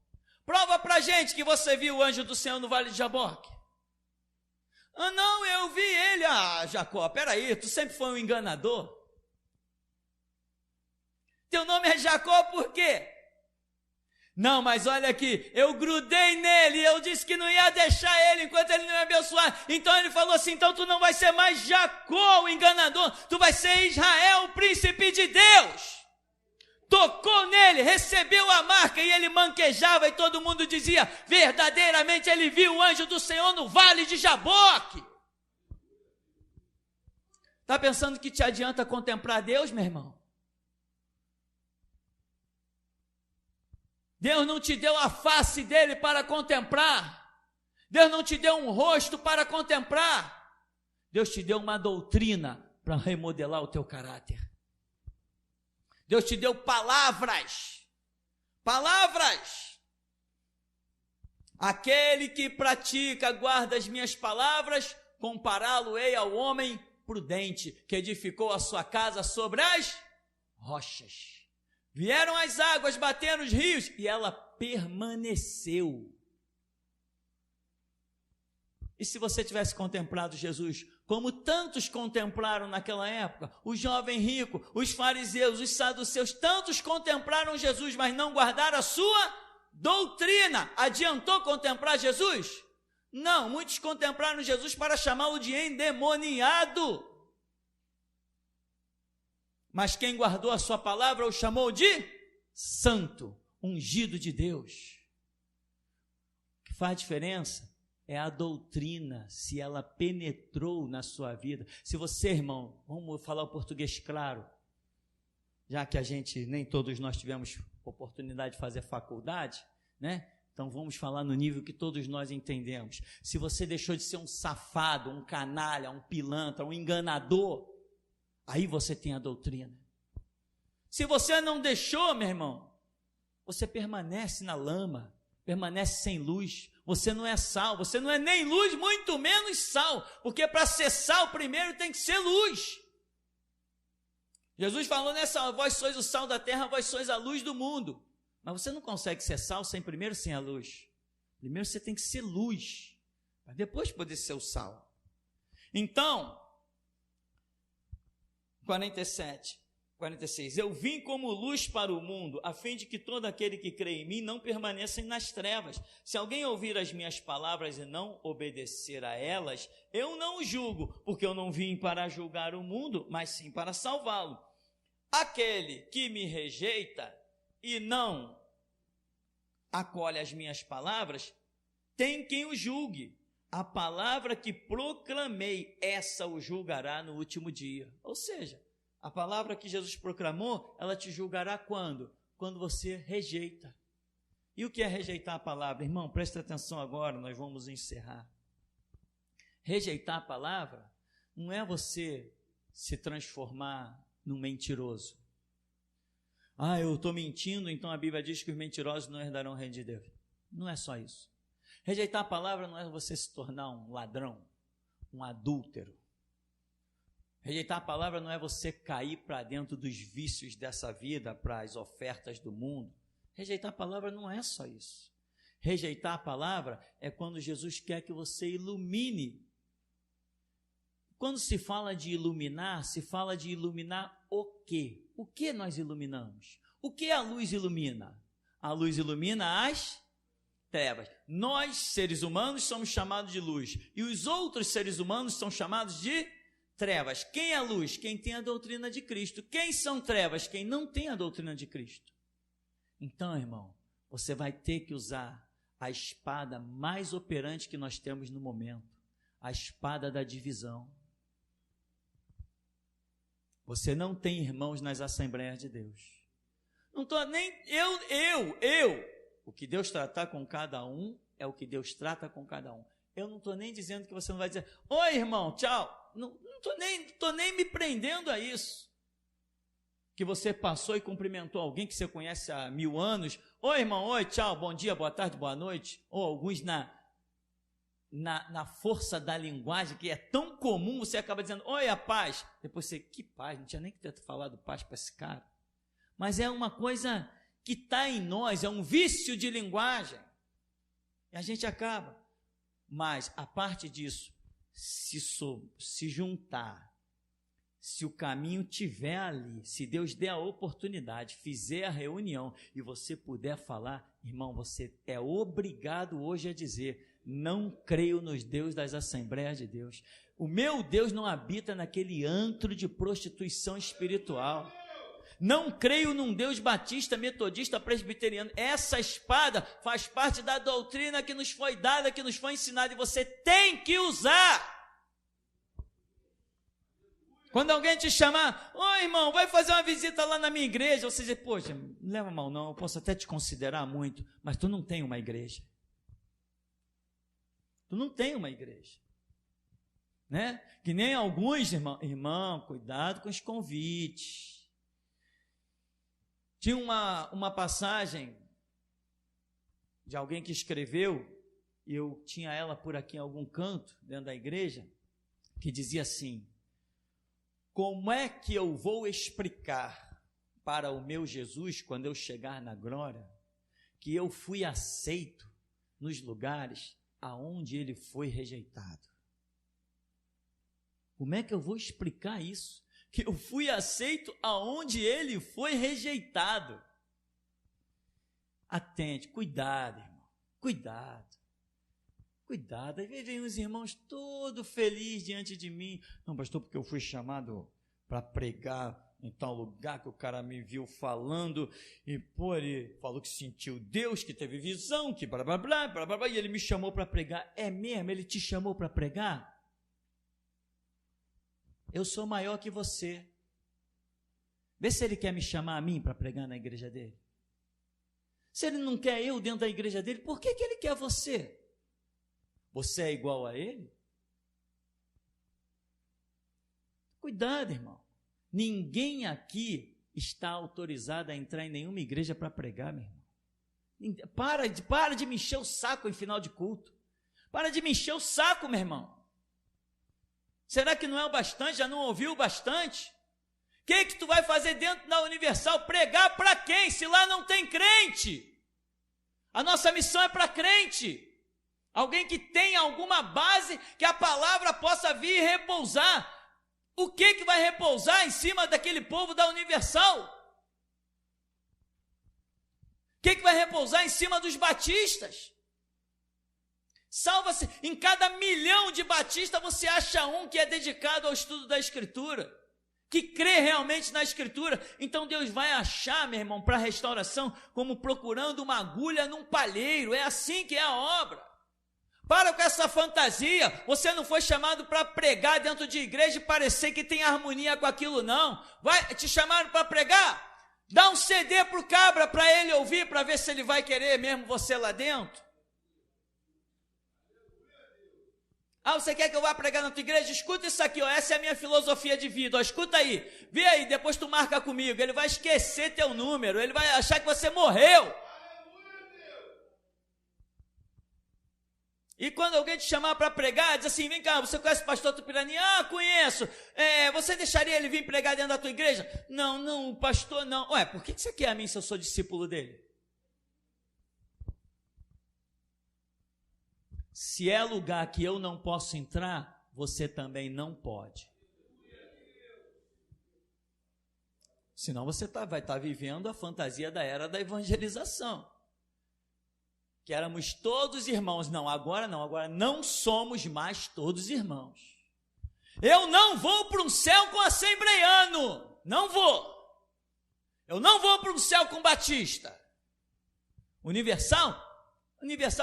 Speaker 2: Prova pra gente que você viu o anjo do Senhor no vale de Jaboque. Não, eu vi ele. Jacó, peraí, tu sempre foi um enganador. Teu nome é Jacó por quê? Não, mas olha aqui, eu grudei nele, eu disse que não ia deixar ele enquanto ele não me abençoar. Então ele falou assim, então tu não vai ser mais Jacó, o enganador, tu vai ser Israel, o príncipe de Deus. Tocou nele, recebeu a marca e ele manquejava e todo mundo dizia, verdadeiramente ele viu o anjo do Senhor no vale de Jaboque. Está pensando que te adianta contemplar Deus, meu irmão? Deus não te deu a face dele para contemplar. Deus não te deu um rosto para contemplar. Deus te deu uma doutrina para remodelar o teu caráter. Deus te deu palavras. Aquele que pratica, guarda as minhas palavras, compará-lo-ei ao homem prudente, que edificou a sua casa sobre as rochas. Vieram as águas, bateram os rios, e ela permaneceu. E se você tivesse contemplado Jesus, como tantos contemplaram naquela época, o jovem rico, os fariseus, os saduceus, tantos contemplaram Jesus, mas não guardaram a sua doutrina. Adiantou contemplar Jesus? Não, muitos contemplaram Jesus para chamá-lo de endemoniado. Mas quem guardou a sua palavra o chamou de santo, ungido de Deus. O que faz diferença é a doutrina, se ela penetrou na sua vida. Se você, irmão, vamos falar o português claro, já que nem todos nós tivemos oportunidade de fazer faculdade, né? Então vamos falar no nível que todos nós entendemos. Se você deixou de ser um safado, um canalha, um pilantra, um enganador, aí você tem a doutrina. Se você não deixou, meu irmão, você permanece na lama, permanece sem luz. Você não é sal, você não é nem luz, muito menos sal, porque para ser sal primeiro tem que ser luz. Jesus falou nessa, vós sois o sal da terra, vós sois a luz do mundo. Mas você não consegue ser sal sem a luz. Primeiro você tem que ser luz, para depois poder ser o sal. Então, 46, eu vim como luz para o mundo, a fim de que todo aquele que crê em mim não permaneça nas trevas. Se alguém ouvir as minhas palavras e não obedecer a elas, eu não o julgo, porque eu não vim para julgar o mundo, mas sim para salvá-lo. Aquele que me rejeita e não acolhe as minhas palavras, tem quem o julgue. A palavra que proclamei, essa o julgará no último dia. Ou seja, a palavra que Jesus proclamou, ela te julgará quando? Quando você rejeita. E o que é rejeitar a palavra? Irmão, presta atenção agora, nós vamos encerrar. Rejeitar a palavra não é você se transformar num mentiroso. Eu estou mentindo, então a Bíblia diz que os mentirosos não herdarão o reino de Deus. Não é só isso. Rejeitar a palavra não é você se tornar um ladrão, um adúltero. Rejeitar a palavra não é você cair para dentro dos vícios dessa vida, para as ofertas do mundo. Rejeitar a palavra não é só isso. Rejeitar a palavra é quando Jesus quer que você ilumine. Quando se fala de iluminar, se fala de iluminar o quê? O que nós iluminamos? O que a luz ilumina? A luz ilumina as trevas. Nós, seres humanos, somos chamados de luz. E os outros seres humanos são chamados de trevas. Quem é luz? Quem tem a doutrina de Cristo. Quem são trevas? Quem não tem a doutrina de Cristo. Então, irmão, você vai ter que usar a espada mais operante que nós temos no momento. A espada da divisão. Você não tem irmãos nas Assembleias de Deus. Não estou nem... Eu. O que Deus tratar com cada um é o que Deus trata com cada um. Eu não estou nem dizendo que você não vai dizer, oi irmão, tchau. Não estou nem me prendendo a isso. Que você passou e cumprimentou alguém que você conhece há 1000 anos. Oi irmão, oi, tchau, bom dia, boa tarde, boa noite. Ou alguns na força da linguagem, que é tão comum, você acaba dizendo, oi, a paz. Depois você, que paz, não tinha nem que ter falado paz para esse cara. Mas é uma coisa que está em nós, é um vício de linguagem. E a gente acaba. Mas, a parte disso, se juntar, se o caminho tiver ali, se Deus der a oportunidade, fizer a reunião e você puder falar, irmão, você é obrigado hoje a dizer, não creio nos deuses das Assembleias de Deus. O meu Deus não habita naquele antro de prostituição espiritual. Não creio num Deus batista, metodista, presbiteriano. Essa espada faz parte da doutrina que nos foi dada, que nos foi ensinada, e você tem que usar. Quando alguém te chamar, ô irmão, vai fazer uma visita lá na minha igreja, você diz, poxa, não leva mal não, eu posso até te considerar muito, mas tu não tem uma igreja. Tu não tem uma igreja. Né? Que nem alguns, irmão, cuidado com os convites. Tinha uma passagem de alguém que escreveu, e eu tinha ela por aqui em algum canto, dentro da igreja, que dizia assim, como é que eu vou explicar para o meu Jesus, quando eu chegar na glória, que eu fui aceito nos lugares aonde ele foi rejeitado? Como é que eu vou explicar isso? Que eu fui aceito aonde ele foi rejeitado. Atente, cuidado, irmão, cuidado. Aí vem os irmãos todos felizes diante de mim. Não, pastor, porque eu fui chamado para pregar em tal lugar que o cara me viu falando, e pô, ele falou que sentiu Deus, que teve visão, que blá, blá, blá, blá, blá, blá, e ele me chamou para pregar. É mesmo? Ele te chamou para pregar? Eu sou maior que você. Vê se ele quer me chamar a mim para pregar na igreja dele. Se ele não quer eu dentro da igreja dele, por que ele quer você? Você é igual a ele? Cuidado, irmão. Ninguém aqui está autorizado a entrar em nenhuma igreja para pregar, meu irmão. Para de me encher o saco em final de culto. Para de me encher o saco, meu irmão. Será que não é o bastante? Já não ouviu o bastante? O que tu vai fazer dentro da Universal? Pregar para quem? Se lá não tem crente. A nossa missão é para crente. Alguém que tenha alguma base, que a palavra possa vir e repousar. O que vai repousar em cima daquele povo da Universal? O que vai repousar em cima dos batistas? Salva-se, em cada 1 milhão de batistas você acha um que é dedicado ao estudo da Escritura, que crê realmente na Escritura. Então Deus vai achar, meu irmão, para a restauração, como procurando uma agulha num palheiro. É assim que é a obra. Para com essa fantasia. Você não foi chamado para pregar dentro de igreja e parecer que tem harmonia com aquilo, não. Te chamaram para pregar? Dá um CD para o cabra para ele ouvir, para ver se ele vai querer mesmo você lá dentro. Ah, você quer que eu vá pregar na tua igreja? Escuta isso aqui, ó, essa é a minha filosofia de vida, ó, escuta aí, vê aí, depois tu marca comigo. Ele vai esquecer teu número, ele vai achar que você morreu. E quando alguém te chamar para pregar, diz assim, vem cá, você conhece o pastor Tupirani? Ah, conheço. Você deixaria ele vir pregar dentro da tua igreja? Não, o pastor não. Ué, por que você quer a mim se eu sou discípulo dele? Se é lugar que eu não posso entrar, você também não pode. Senão você vai estar vivendo a fantasia da era da evangelização. Que éramos todos irmãos. Não, agora não somos mais todos irmãos. Eu não vou para um céu com assembleiano. Não vou. Eu não vou para um céu com batista. Universal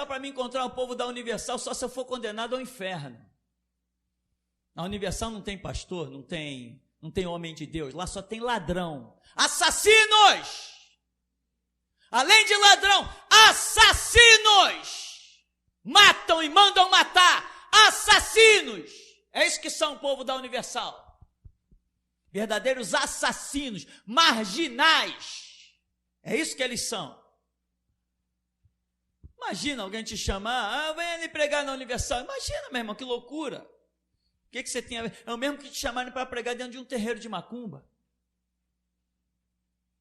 Speaker 2: para mim encontrar o povo da Universal só se eu for condenado ao inferno. Na Universal não tem pastor, não tem homem de Deus. Lá só tem ladrão. Assassinos! Além de ladrão, assassinos! Matam e mandam matar. Assassinos! É isso que são o povo da Universal. Verdadeiros assassinos, marginais. É isso que eles são. Imagina alguém te chamar, vem ali pregar na Universal. Imagina, meu irmão, que loucura. O que você tem a ver? É o mesmo que te chamarem para pregar dentro de um terreiro de macumba.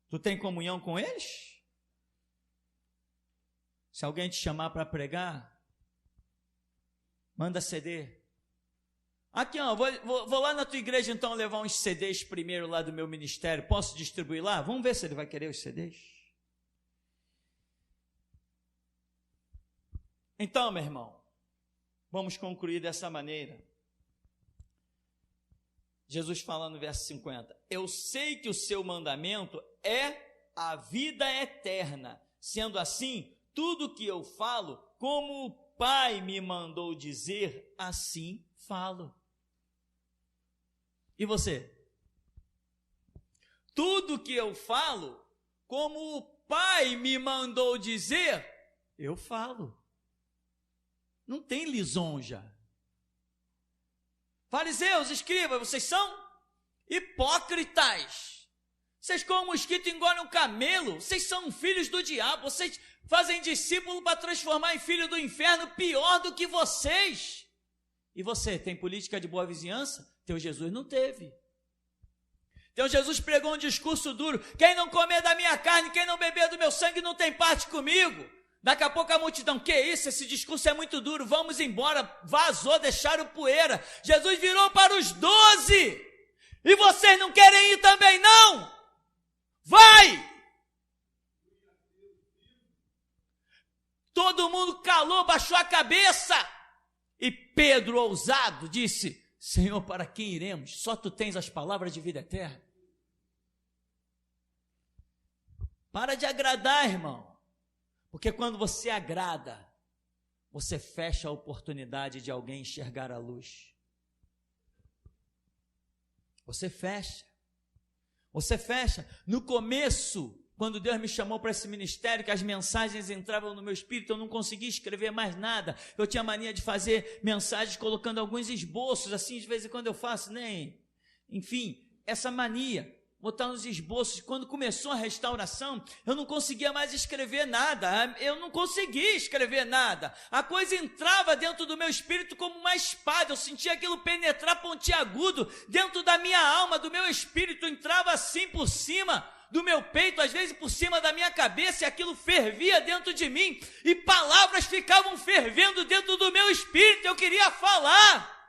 Speaker 2: Tu tem comunhão com eles? Se alguém te chamar para pregar, manda CD. Aqui, vou lá na tua igreja então levar uns CDs primeiro lá do meu ministério. Posso distribuir lá? Vamos ver se ele vai querer os CDs. Então, meu irmão, vamos concluir dessa maneira. Jesus fala no verso 50, eu sei que o seu mandamento é a vida eterna, sendo assim, tudo que eu falo, como o Pai me mandou dizer, assim falo. E você? Tudo que eu falo, como o Pai me mandou dizer, eu falo. Não tem lisonja. Fariseus, escribas, vocês são hipócritas. Vocês como mosquito engolem um camelo. Vocês são filhos do diabo. Vocês fazem discípulo para transformar em filho do inferno pior do que vocês. E você, tem política de boa vizinhança? Teu Jesus não teve. Teu Jesus pregou um discurso duro. Quem não comer da minha carne, quem não beber do meu sangue não tem parte comigo. Daqui a pouco a multidão, que isso? Esse discurso é muito duro, vamos embora. Vazou, deixaram poeira. Jesus virou para os 12. E vocês não querem ir também, não? Vai! Todo mundo calou, baixou a cabeça. E Pedro, ousado, disse, Senhor, para quem iremos? Só tu tens as palavras de vida eterna. Para de agradar, irmão. Porque quando você agrada, você fecha a oportunidade de alguém enxergar a luz. Você fecha. Você fecha. No começo, quando Deus me chamou para esse ministério, que as mensagens entravam no meu espírito, eu não conseguia escrever mais nada. Eu tinha mania de fazer mensagens colocando alguns esboços, assim, de vez em quando eu faço, nem. Enfim, essa mania. Botar nos esboços. Quando começou a restauração, eu não conseguia mais escrever nada. Eu não conseguia escrever nada. A coisa entrava dentro do meu espírito como uma espada. Eu sentia aquilo penetrar pontiagudo dentro da minha alma, do meu espírito. Entrava assim por cima do meu peito, às vezes por cima da minha cabeça, e aquilo fervia dentro de mim. E palavras ficavam fervendo dentro do meu espírito. Eu queria falar.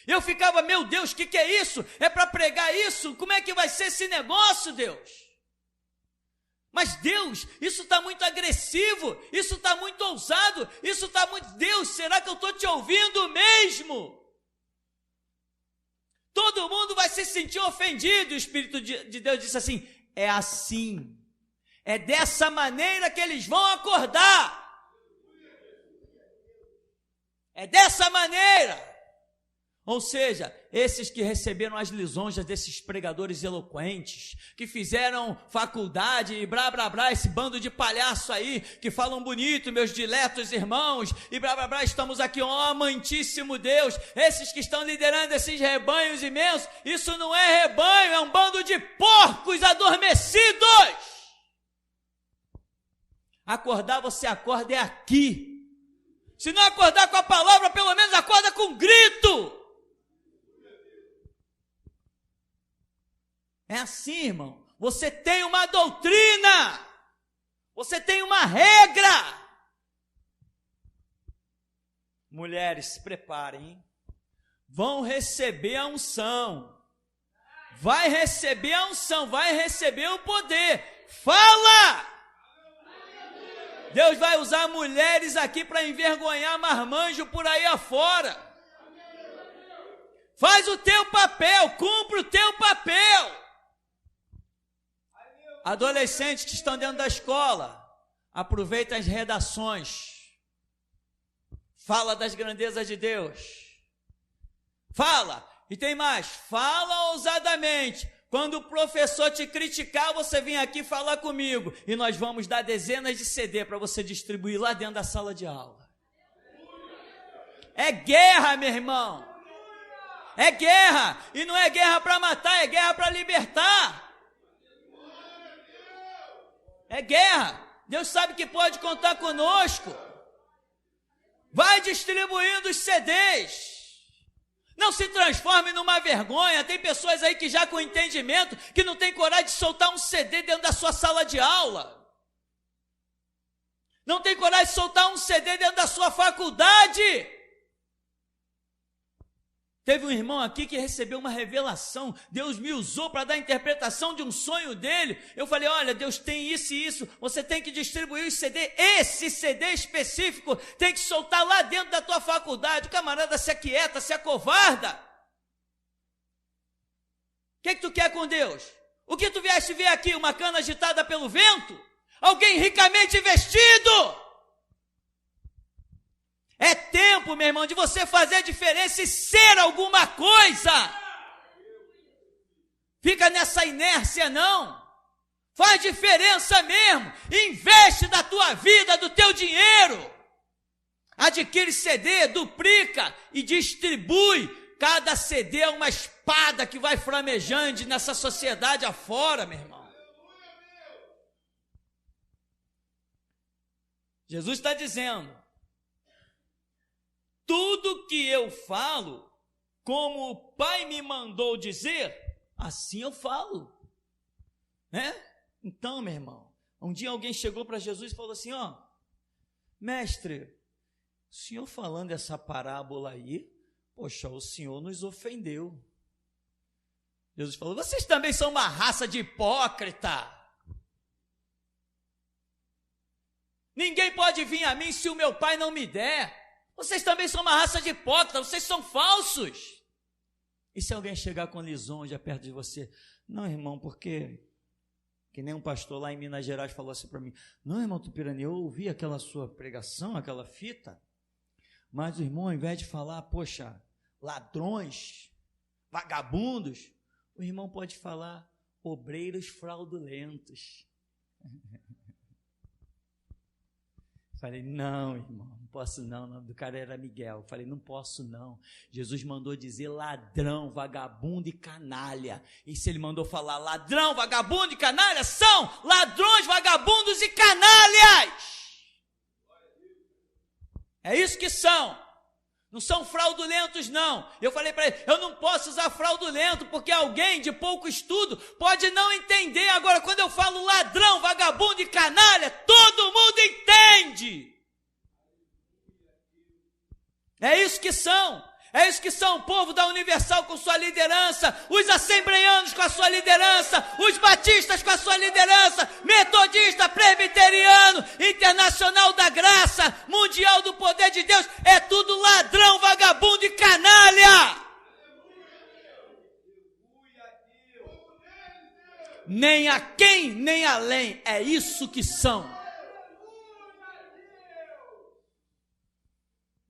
Speaker 2: Eu ficava, meu Deus, o que é isso? É para pregar isso? Como é que vai ser esse negócio, Deus? Mas Deus, isso está muito agressivo, isso está muito ousado, isso está muito... Deus, será que eu estou te ouvindo mesmo? Todo mundo vai se sentir ofendido. E o Espírito de Deus disse assim, é assim, é dessa maneira que eles vão acordar. É dessa maneira. Ou seja, esses que receberam as lisonjas desses pregadores eloquentes, que fizeram faculdade e blá blá blá, esse bando de palhaço aí, que falam bonito, meus diletos irmãos, e blá blá blá, estamos aqui, ó amantíssimo Deus, esses que estão liderando esses rebanhos imensos, isso não é rebanho, é um bando de porcos adormecidos. Acordar, você acorda é aqui,
Speaker 1: Se não acordar com a palavra, pelo menos acorda com um grito. É assim, irmão. Você tem uma doutrina. Você tem uma regra. Mulheres, se preparem, hein? Vão receber a unção. Vai receber a unção, vai receber o poder. Fala! Deus vai usar mulheres aqui para envergonhar marmanjo por aí afora. Faz o teu papel, cumpre o teu papel. Adolescentes que estão dentro da escola, aproveita as redações. Fala das grandezas de Deus. Fala. E tem mais, fala ousadamente. Quando o professor te criticar, você vem aqui falar comigo. E nós vamos dar dezenas de CD para você distribuir lá dentro da sala de aula. É guerra, meu irmão. É guerra. E não é guerra para matar, é guerra para libertar. É guerra. Deus sabe que pode contar conosco. Vai distribuindo os CDs. Não se transforme numa vergonha. Tem pessoas aí que já com entendimento, que não tem coragem de soltar um CD dentro da sua sala de aula. Não tem coragem de soltar um CD dentro da sua faculdade. Teve um irmão aqui que recebeu uma revelação. Deus me usou para dar a interpretação de um sonho dele. Eu falei, olha, Deus tem isso e isso. Você tem que distribuir o CD. Esse CD específico tem que soltar lá dentro da tua faculdade. O camarada se aquieta, se acovarda. O que tu quer com Deus? O que tu vieste ver aqui? Uma cana agitada pelo vento? Alguém ricamente vestido? É tempo, meu irmão, de você fazer a diferença e ser alguma coisa. Fica nessa inércia não. Faz diferença mesmo. Investe da tua vida, do teu dinheiro. Adquire CD, duplica e distribui. Cada CD é uma espada que vai flamejante nessa sociedade afora, meu irmão. Jesus está dizendo, tudo que eu falo, como o Pai me mandou dizer, assim eu falo. Né? Então, meu irmão, um dia alguém chegou para Jesus e falou assim, ó, mestre, o senhor falando essa parábola aí, poxa, o senhor nos ofendeu. Jesus falou, vocês também são uma raça de hipócrita. Ninguém pode vir a mim se o meu Pai não me der. Vocês também são uma raça de hipócritas, vocês são falsos. E se alguém chegar com lisonja perto de você? Não, irmão, porque que nem um pastor lá em Minas Gerais falou assim para mim, não, irmão Tupirani, eu ouvi aquela sua pregação, aquela fita, mas o irmão, ao invés de falar, poxa, ladrões, vagabundos, o irmão pode falar obreiros fraudulentos. Falei, não, irmão, não posso não, o nome do cara era Miguel. Falei, não posso não. Jesus mandou dizer ladrão, vagabundo e canalha. E se ele mandou falar ladrão, vagabundo e canalha, são ladrões, vagabundos e canalhas. É isso que são. Não são fraudulentos não. Eu falei para ele, eu não posso usar fraudulento, porque alguém de pouco estudo pode não entender. Agora, quando eu falo ladrão, vagabundo e canalha, todo mundo entende. É isso que são. É isso que são o povo da Universal com sua liderança, os assembleianos com a sua liderança, os batistas com a sua liderança, metodista, presbiteriano, internacional da graça, mundial do poder de Deus, é tudo ladrão, vagabundo e canalha. Nem aquém, nem além, é isso que são.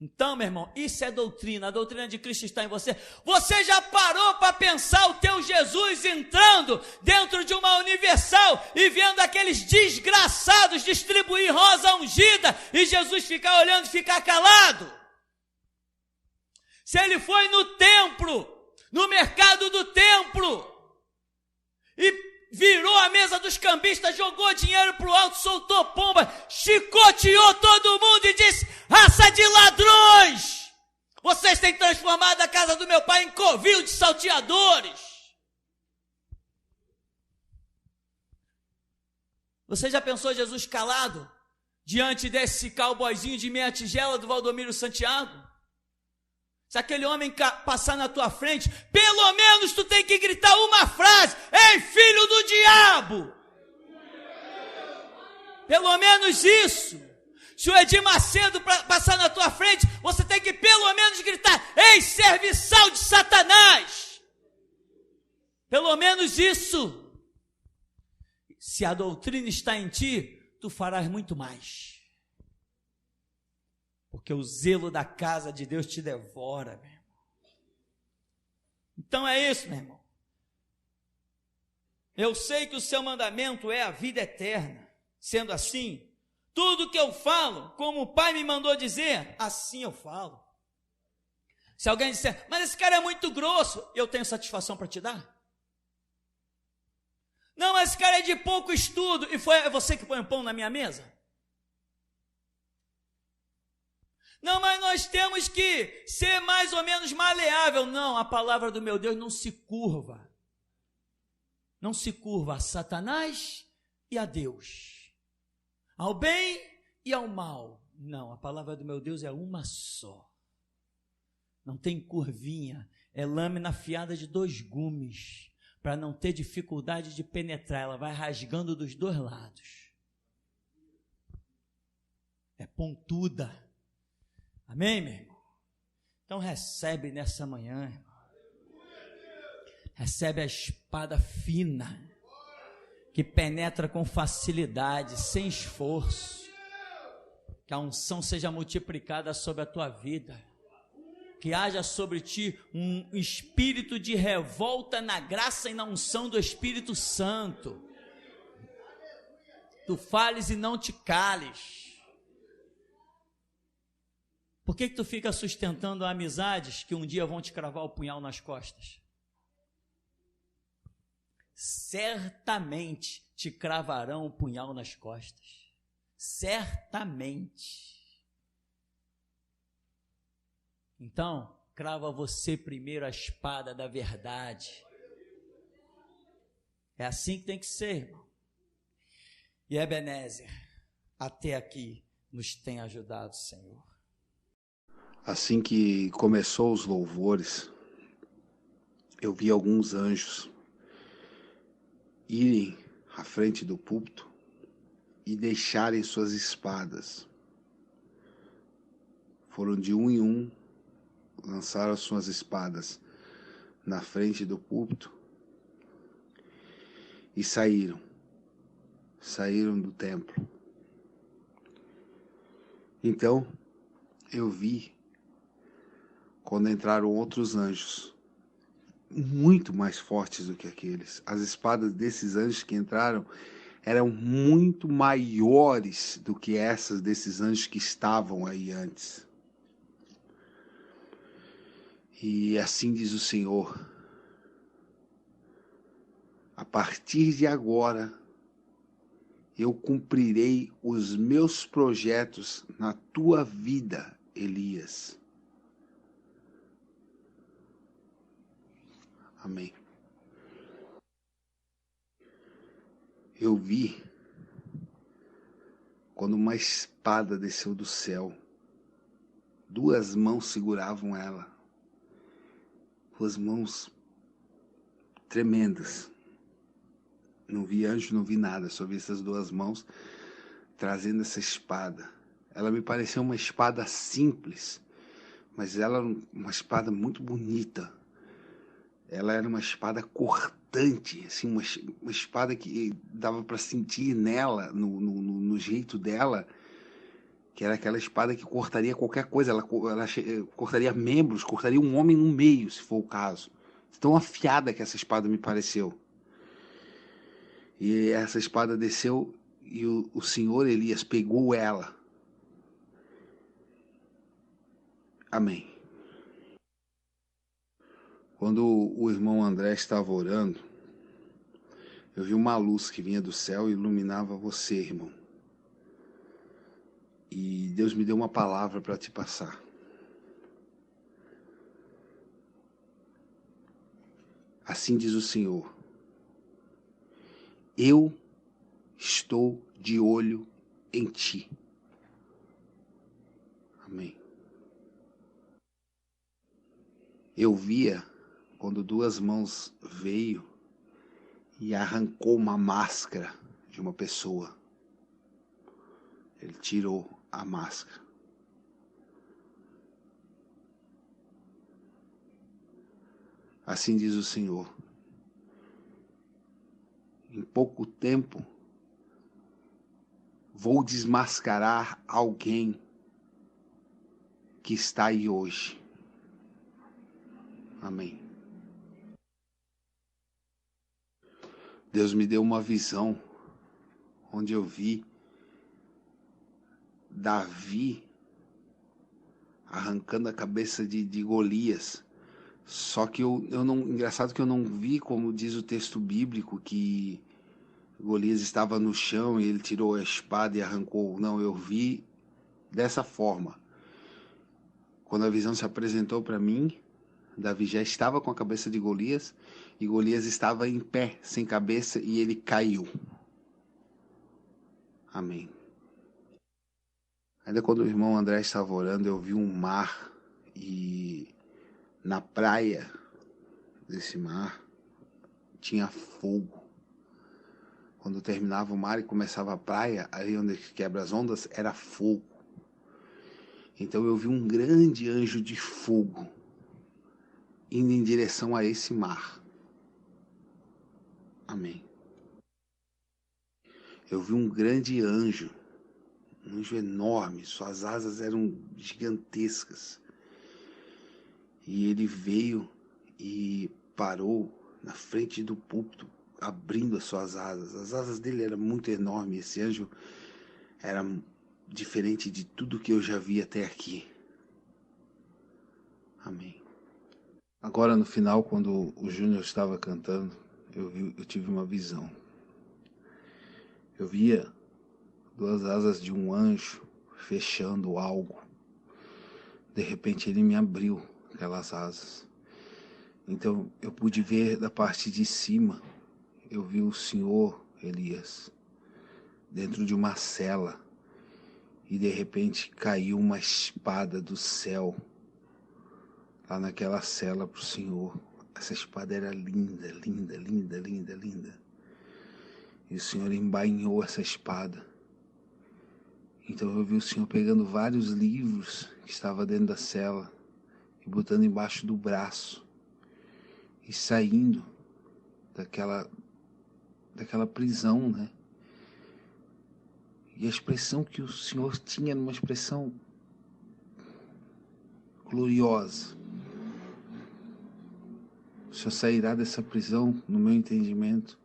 Speaker 1: Então, meu irmão, isso é doutrina, a doutrina de Cristo está em você. Você já parou para pensar o teu Jesus entrando dentro de uma Universal e vendo aqueles desgraçados distribuir rosa ungida e Jesus ficar olhando e ficar calado? Se ele foi no templo, no mercado do templo, e virou a mesa dos
Speaker 2: cambista jogou dinheiro pro alto, soltou pomba, chicoteou todo mundo e disse: raça de ladrões! Vocês têm transformado a casa do meu pai em covil de salteadores. Você já pensou Jesus calado diante desse cowboyzinho de meia tigela do Valdomiro Santiago? Se aquele homem passar na tua frente, pelo menos tu tem que gritar uma frase: ei, filho do diabo! Pelo menos isso. Se o Edir Macedo passar na tua frente, você tem que pelo menos gritar: ei, serviçal de Satanás! Pelo menos isso. Se a doutrina está em ti, tu farás muito mais. Porque o zelo da casa de Deus te devora, meu irmão. Então é isso, meu irmão. Eu sei que o seu mandamento é a vida eterna. Sendo assim, tudo que eu falo, como o Pai me mandou dizer, assim eu falo. Se alguém disser: mas esse cara é muito grosso, eu tenho satisfação para te dar? Não, mas esse cara é de pouco estudo, e foi você que põe o pão na minha mesa? Não, mas nós temos que ser mais ou menos maleável. Não, a palavra do meu Deus não se curva. Não se curva a Satanás e a Deus, ao bem e ao mal. Não, a palavra do meu Deus é uma só. Não tem curvinha, é lâmina afiada de 2 gumes, para não ter dificuldade de penetrar. Ela vai rasgando dos 2 lados. É pontuda. Amém, meu irmão? Então recebe nessa manhã, irmão. Recebe a espada fina, que penetra com facilidade, sem esforço. Que a unção seja multiplicada sobre a tua vida. Que haja sobre ti um espírito de revolta na graça e na unção do Espírito Santo. Tu fales e não te cales. Por que tu fica sustentando amizades que um dia vão te cravar o punhal nas costas? Certamente te cravarão o punhal nas costas. Certamente. Então, crava você primeiro a espada da verdade. É assim que tem que ser, irmão. E Ebenezer, até aqui, nos tem ajudado, Senhor.
Speaker 3: Assim que começou os louvores, eu vi alguns anjos irem à frente do púlpito e deixarem suas espadas. Foram de um em um, lançaram suas espadas na frente do púlpito e saíram do templo. Então, eu vi quando entraram outros anjos, muito mais fortes do que aqueles. As espadas desses anjos que entraram eram muito maiores do que essas desses anjos que estavam aí antes. E assim diz o Senhor: a partir de agora, eu cumprirei os meus projetos na tua vida, Elias. Amém. Eu vi quando uma espada desceu do céu. 2 mãos seguravam ela. 2 mãos tremendas. Não vi anjo, não vi nada. Só vi essas 2 mãos trazendo essa espada. Ela me pareceu uma espada simples, mas ela era uma espada muito bonita. Ela era uma espada cortante, assim, uma espada que dava para sentir nela, no jeito dela, que era aquela espada que cortaria qualquer coisa. Ela cortaria membros, cortaria um homem no meio, se for o caso. Tão afiada que essa espada me pareceu. E essa espada desceu e o Senhor Elias pegou ela. Amém. Quando o irmão André estava orando, Eu vi uma luz que vinha do céu e iluminava você, irmão. E Deus me deu uma palavra para te passar. Assim diz o Senhor: eu estou de olho em ti. Amém. Eu via quando duas mãos veio e arrancou uma máscara de uma pessoa. Ele tirou a máscara. Assim diz o Senhor: em pouco tempo vou desmascarar alguém que está aí hoje. Amém. Deus me deu uma visão onde eu vi Davi arrancando a cabeça de Golias. Só que eu não, engraçado que eu não vi, como diz o texto bíblico, que Golias estava no chão e ele tirou a espada e arrancou. Não, eu vi dessa forma. Quando a visão se apresentou para mim, Davi já estava com a cabeça de Golias e Golias estava em pé, sem cabeça, e ele caiu. Amém. Ainda quando o irmão André estava orando, eu vi um mar, e na praia desse mar tinha fogo. Quando terminava o mar e começava a praia, ali onde quebra as ondas, era fogo. Então eu vi um grande anjo de fogo indo em direção a esse mar. Amém. Eu vi um grande anjo, um anjo enorme, suas asas eram gigantescas. E ele veio e parou na frente do púlpito, abrindo as suas asas. As asas dele eram muito enormes. Esse anjo era diferente de tudo que eu já vi até aqui. Amém. Agora no final, quando o Júnior estava cantando, eu tive uma visão. Eu via duas asas de um anjo fechando algo. De repente ele me abriu aquelas asas. Então eu pude ver da parte de cima. Eu vi o Senhor Elias dentro de uma cela. E de repente caiu uma espada do céu lá naquela cela para o Senhor. Essa espada era linda, linda, linda, linda, linda. E o Senhor embainhou essa espada. Então eu vi o Senhor pegando vários livros que estavam dentro da cela e botando embaixo do braço e saindo daquela prisão, né? E a expressão que o Senhor tinha era uma expressão gloriosa. O Senhor sairá dessa prisão, no meu entendimento,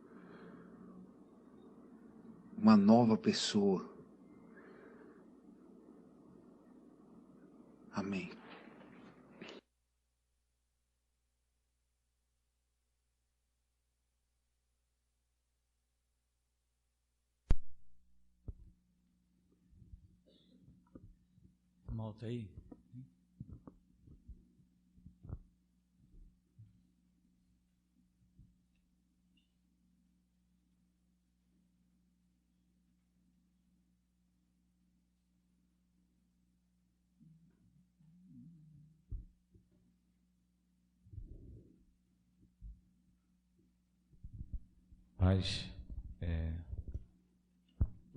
Speaker 3: uma nova pessoa. Amém.
Speaker 2: Malta aí.
Speaker 4: Paz,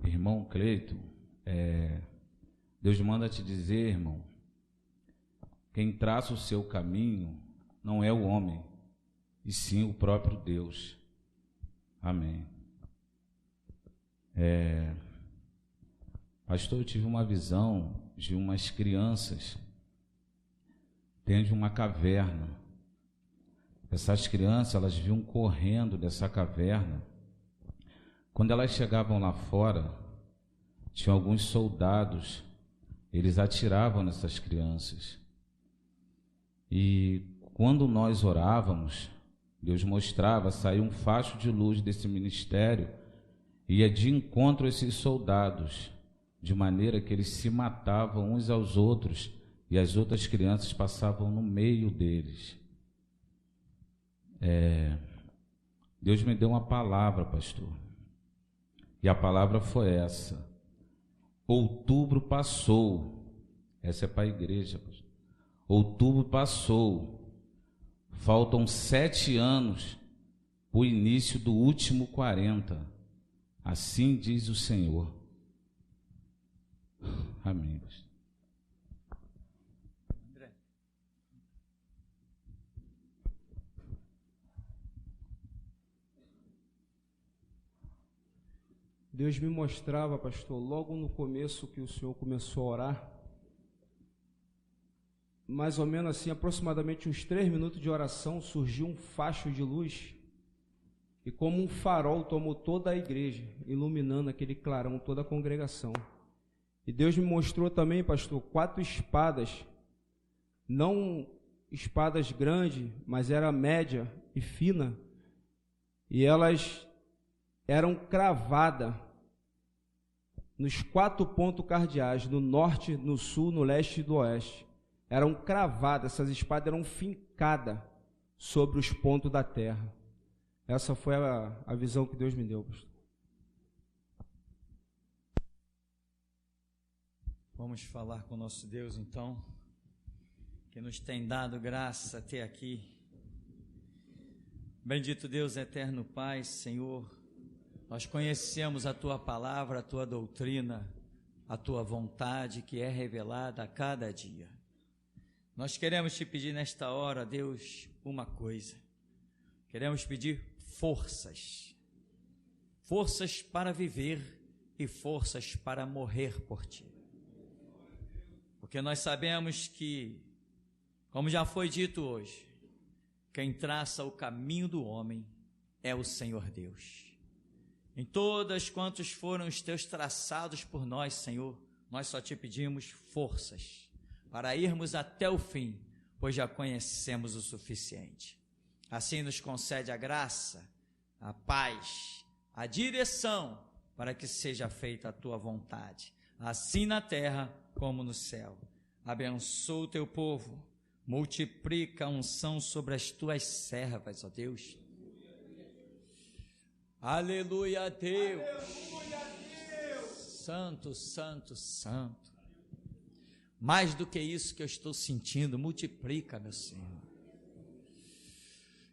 Speaker 4: irmão Cleito, Deus manda te dizer, irmão, quem traça o seu caminho não é o homem, e sim o próprio Deus. Amém. Pastor, eu tive uma visão de umas crianças dentro de uma caverna. Essas crianças, elas vinham correndo dessa caverna. Quando elas chegavam lá fora, tinha alguns soldados, eles atiravam nessas crianças. E quando nós orávamos, Deus mostrava, saiu um facho de luz desse ministério, ia de encontro a esses soldados, de maneira que eles se matavam uns aos outros e as outras crianças passavam no meio deles. Deus me deu uma palavra, pastor, e a palavra foi essa: outubro passou. Essa é para a igreja, pastor. Outubro passou, faltam 7 anos para o início do último 40, assim diz o Senhor. Amém, pastor.
Speaker 5: Deus me mostrava, pastor, logo no começo que o senhor começou a orar, mais ou menos assim, aproximadamente uns 3 minutos de oração, surgiu um facho de luz e como um farol tomou toda a igreja, iluminando aquele clarão, toda a congregação. E Deus me mostrou também, pastor, 4 espadas, não espadas grandes, mas era média e fina, e elas eram cravadas nos 4 pontos cardeais, no norte, no sul, no leste e no oeste. Eram cravadas, essas espadas eram fincadas sobre os pontos da terra. Essa foi a visão que Deus me deu, pastor.
Speaker 2: Vamos falar com o nosso Deus, então, que nos tem dado graça até aqui. Bendito Deus, eterno Pai, Senhor, nós conhecemos a Tua palavra, a Tua doutrina, a Tua vontade que é revelada a cada dia. Nós queremos Te pedir nesta hora, Deus, uma coisa. Queremos pedir forças. Forças para viver e forças para morrer por Ti. Porque nós sabemos que, como já foi dito hoje, quem traça o caminho do homem é o Senhor Deus. Em todas quantos foram os Teus traçados por nós, Senhor, nós só Te pedimos forças para irmos até o fim, pois já conhecemos o suficiente. Assim nos concede a graça, a paz, a direção, para que seja feita a Tua vontade, assim na terra como no céu. Abençoa o Teu povo, multiplica a unção sobre as Tuas servas, ó Deus. Aleluia a Deus. Aleluia a Deus. Santo, santo, santo. Mais do que isso que eu estou sentindo, multiplica, meu Senhor.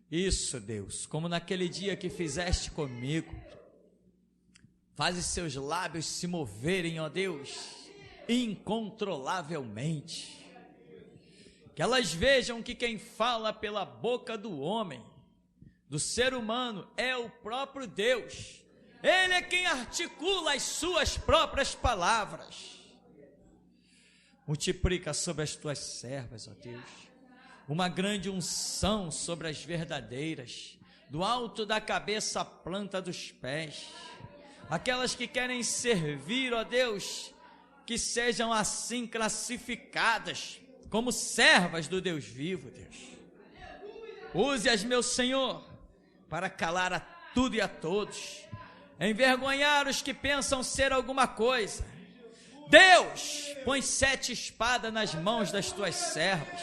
Speaker 2: Isso, Deus, como naquele dia que fizeste comigo. Faz seus lábios se moverem, ó Deus, incontrolavelmente. Que elas vejam que quem fala pela boca do homem, do ser humano, é o próprio Deus. Ele é quem articula as suas próprias palavras. Multiplica sobre as Tuas servas, ó Deus, uma grande unção sobre as verdadeiras, do alto da cabeça à planta dos pés. Aquelas que querem servir, ó Deus, que sejam assim classificadas como servas do Deus vivo, Deus. Use-as, meu Senhor, para calar a tudo e a todos, envergonhar os que pensam ser alguma coisa. Deus, põe 7 espadas nas mãos das Tuas servas,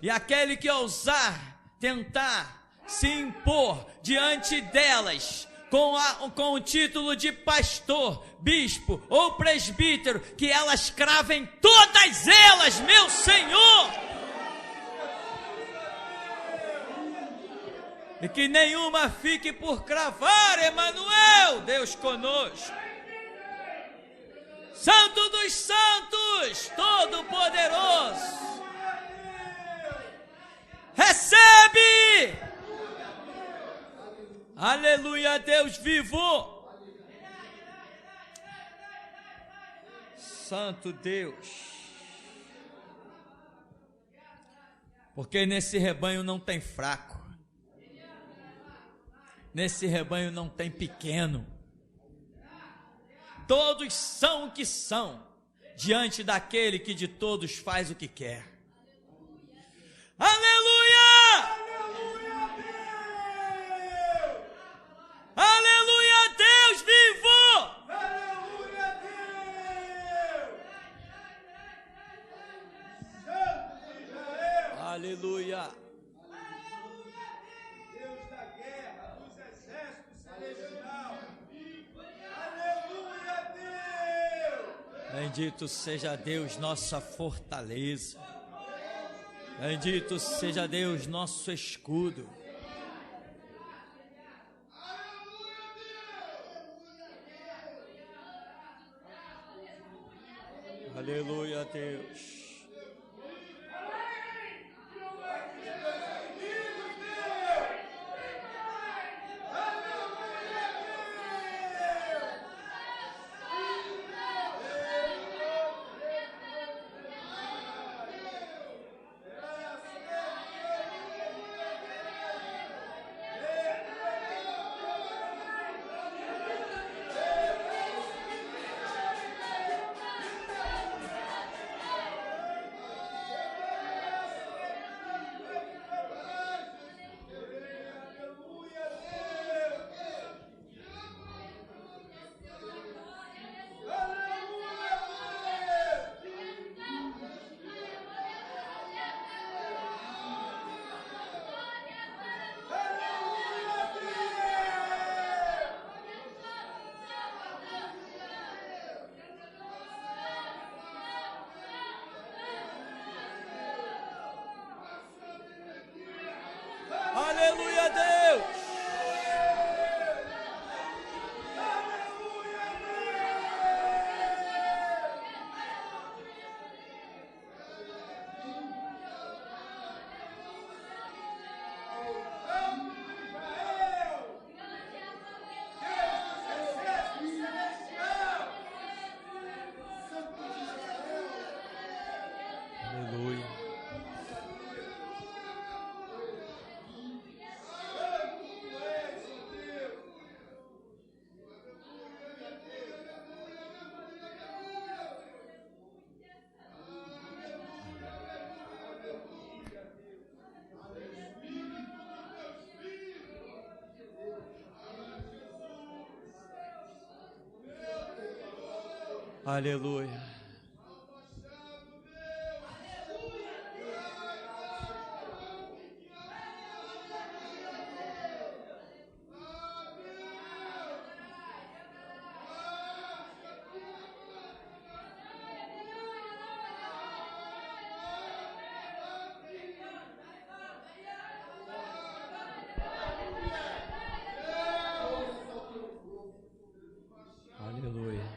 Speaker 2: e aquele que ousar tentar se impor diante delas com o título de pastor, bispo ou presbítero, que elas cravem todas elas, meu Senhor, e que nenhuma fique por cravar. Emanuel, Deus conosco. Santo dos santos, todo-poderoso, recebe. Aleluia, Deus vivo. Santo Deus. Porque nesse rebanho não tem fraco. Nesse rebanho não tem pequeno. Todos são o que são, diante daquele que de todos faz o que quer. Aleluia! Aleluia, Deus! Bendito seja Deus, nossa fortaleza. Bendito seja Deus, nosso escudo. Aleluia, Deus. Aleluia, Deus. Aleluia.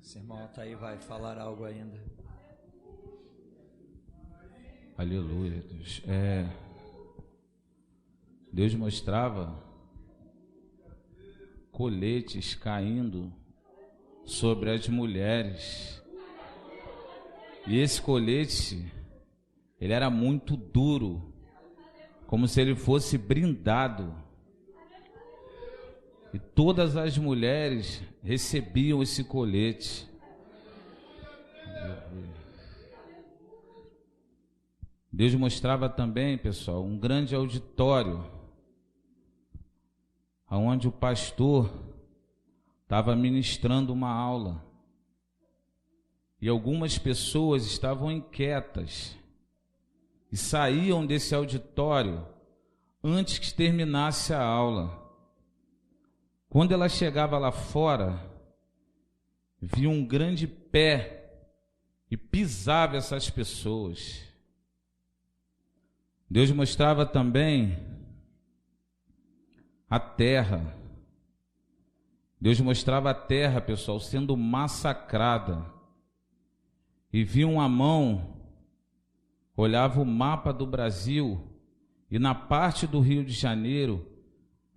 Speaker 2: Esse irmão tá aí, vai falar algo ainda.
Speaker 4: Aleluia, Deus. Deus mostrava coletes caindo sobre as mulheres. E esse colete, ele era muito duro, como se ele fosse brindado. E todas as mulheres recebiam esse colete. Deus mostrava também, pessoal, um grande auditório, onde o pastor estava ministrando uma aula. E algumas pessoas estavam inquietas e saíam desse auditório antes que terminasse a aula. Quando ela chegava lá fora, via um grande pé e pisava essas pessoas. Deus mostrava também a terra. Deus mostrava a terra, pessoal, sendo massacrada. E via uma mão, olhava o mapa do Brasil e na parte do Rio de Janeiro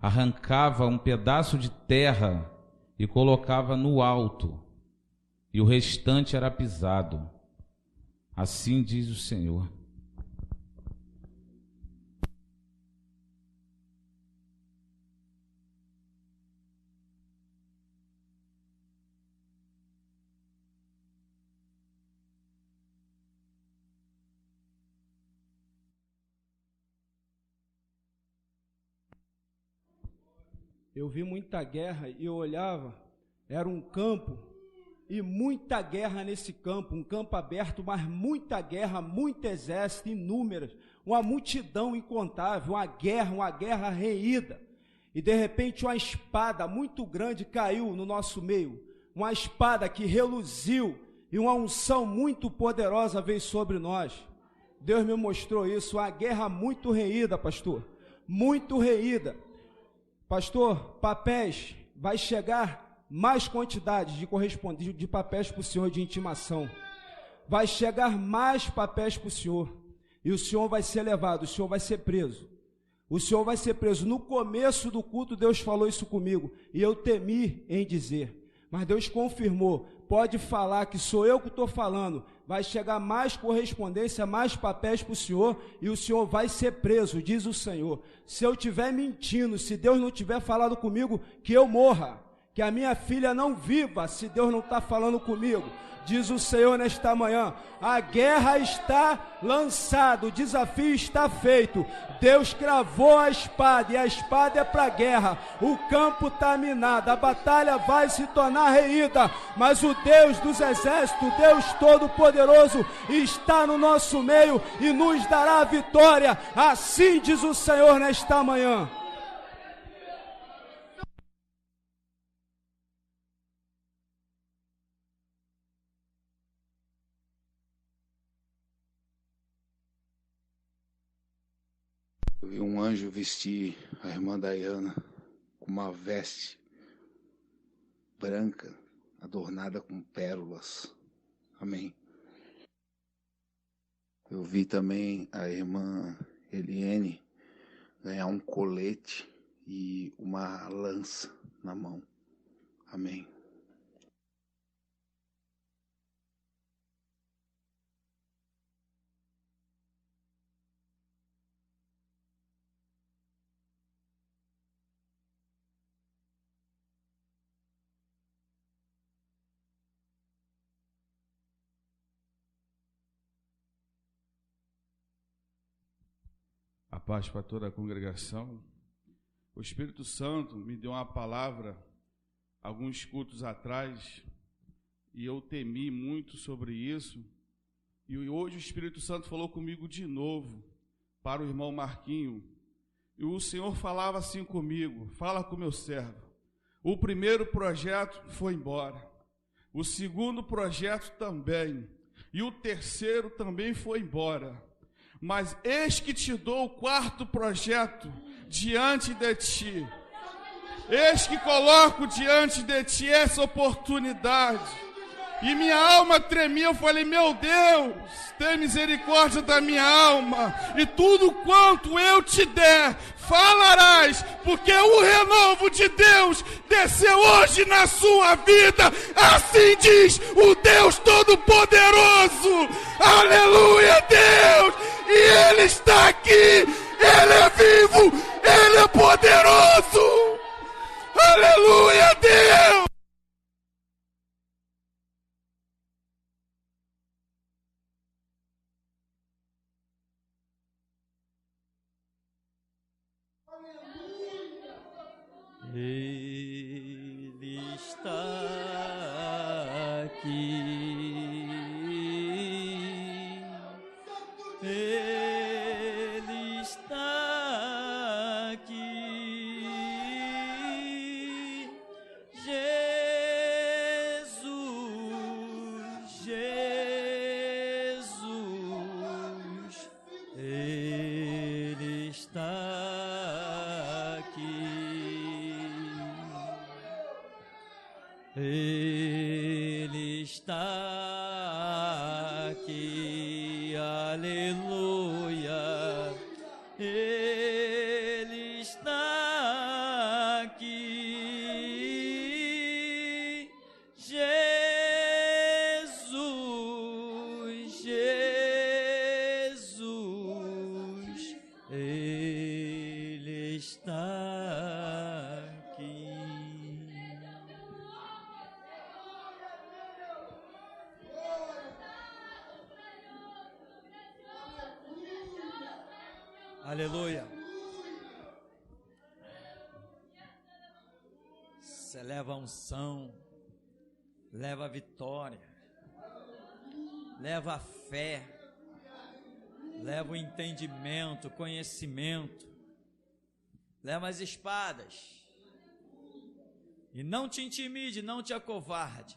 Speaker 4: arrancava um pedaço de terra e colocava no alto, e o restante era pisado. Assim diz o Senhor.
Speaker 5: Eu vi muita guerra e eu olhava, era um campo e muita guerra nesse campo, um campo aberto, mas muita guerra, muito exército, inúmeras, uma multidão incontável, uma guerra reída. e de repente uma espada muito grande caiu no nosso meio, uma espada que reluziu e uma unção muito poderosa veio sobre nós. Deus me mostrou isso, uma guerra muito reída, pastor, muito reída. Pastor, papéis, vai chegar mais quantidade de correspondência de papéis para o senhor de intimação. Vai chegar mais papéis para o senhor. E o senhor vai ser levado, o senhor vai ser preso. O senhor vai ser preso. No começo do culto, Deus falou isso comigo. E eu temi em dizer. Mas Deus confirmou. Pode falar que sou eu que estou falando. Vai chegar mais correspondência, mais papéis para o senhor. E o senhor vai ser preso, diz o Senhor. Se eu estiver mentindo, se Deus não tiver falado comigo, que eu morra. Que a minha filha não viva, se Deus não está falando comigo. Diz o Senhor nesta manhã, a guerra está lançada, o desafio está feito. Deus cravou a espada, e a espada é para a guerra. O campo está minado, a batalha vai se tornar reída. Mas o Deus dos exércitos, Deus Todo-Poderoso, está no nosso meio e nos dará a vitória. Assim diz o Senhor nesta manhã.
Speaker 3: Eu vi um anjo vestir a irmã Dayana com uma veste branca, adornada com pérolas. Amém. Eu vi também a irmã Eliene ganhar um colete e uma lança na mão. Amém.
Speaker 6: A paz para toda a congregação. O Espírito Santo me deu uma palavra alguns cultos atrás e eu temi muito sobre isso. E hoje o Espírito Santo falou comigo de novo para o irmão Marquinho. E o Senhor falava assim comigo: fala com meu servo. O primeiro projeto foi embora. O segundo projeto também. E o terceiro também foi embora. Mas eis que te dou o quarto projeto diante de ti. Eis que coloco diante de ti essa oportunidade. E minha alma tremia, eu falei: meu Deus, tem misericórdia da minha alma. E tudo quanto eu te der, falarás, porque o renovo de Deus desceu hoje na sua vida. Assim diz o Deus Todo-Poderoso. Aleluia, Deus! E Ele está aqui, Ele é vivo, Ele é poderoso. Aleluia, Deus!
Speaker 2: Ele está aqui. Ele está aqui. Jesus, Jesus, Ele está aqui. Ele está aqui, aleluia. Ele está aqui, Jesus, Jesus, Ele está aqui. Aleluia. Você leva a unção, leva a vitória, leva a fé, leva o entendimento, conhecimento. leva as espadas. E não te intimide, não te acovarde,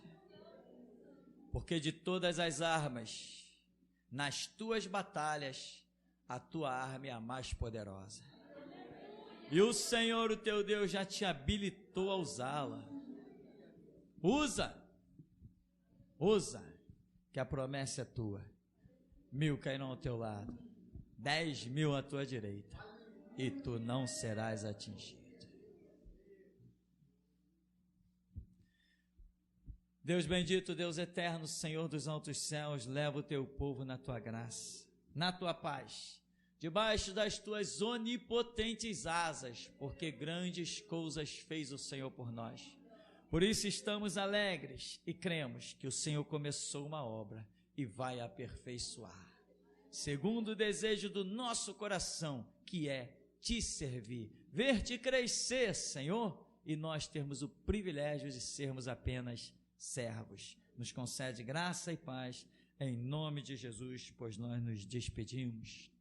Speaker 2: porque de todas as armas, nas tuas batalhas, a tua arma é a mais poderosa. E o Senhor, o teu Deus, já te habilitou a usá-la. Usa, que a promessa é tua. 1000 cairão ao teu lado, 10.000 à tua direita, e tu não serás atingido. Deus bendito, Deus eterno, Senhor dos altos céus, leva o teu povo na tua graça, na tua paz, debaixo das tuas onipotentes asas, porque grandes coisas fez o Senhor por nós. Por isso estamos alegres e cremos que o Senhor começou uma obra e vai aperfeiçoar, segundo o desejo do nosso coração, que é te servir, ver-te crescer, Senhor, e nós termos o privilégio de sermos apenas servos. Nos concede graça e paz, em nome de Jesus, pois nós nos despedimos.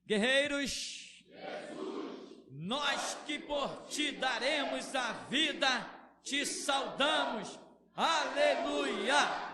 Speaker 2: Guerreiros, Jesus, nós que por ti daremos a vida, te saudamos. Aleluia!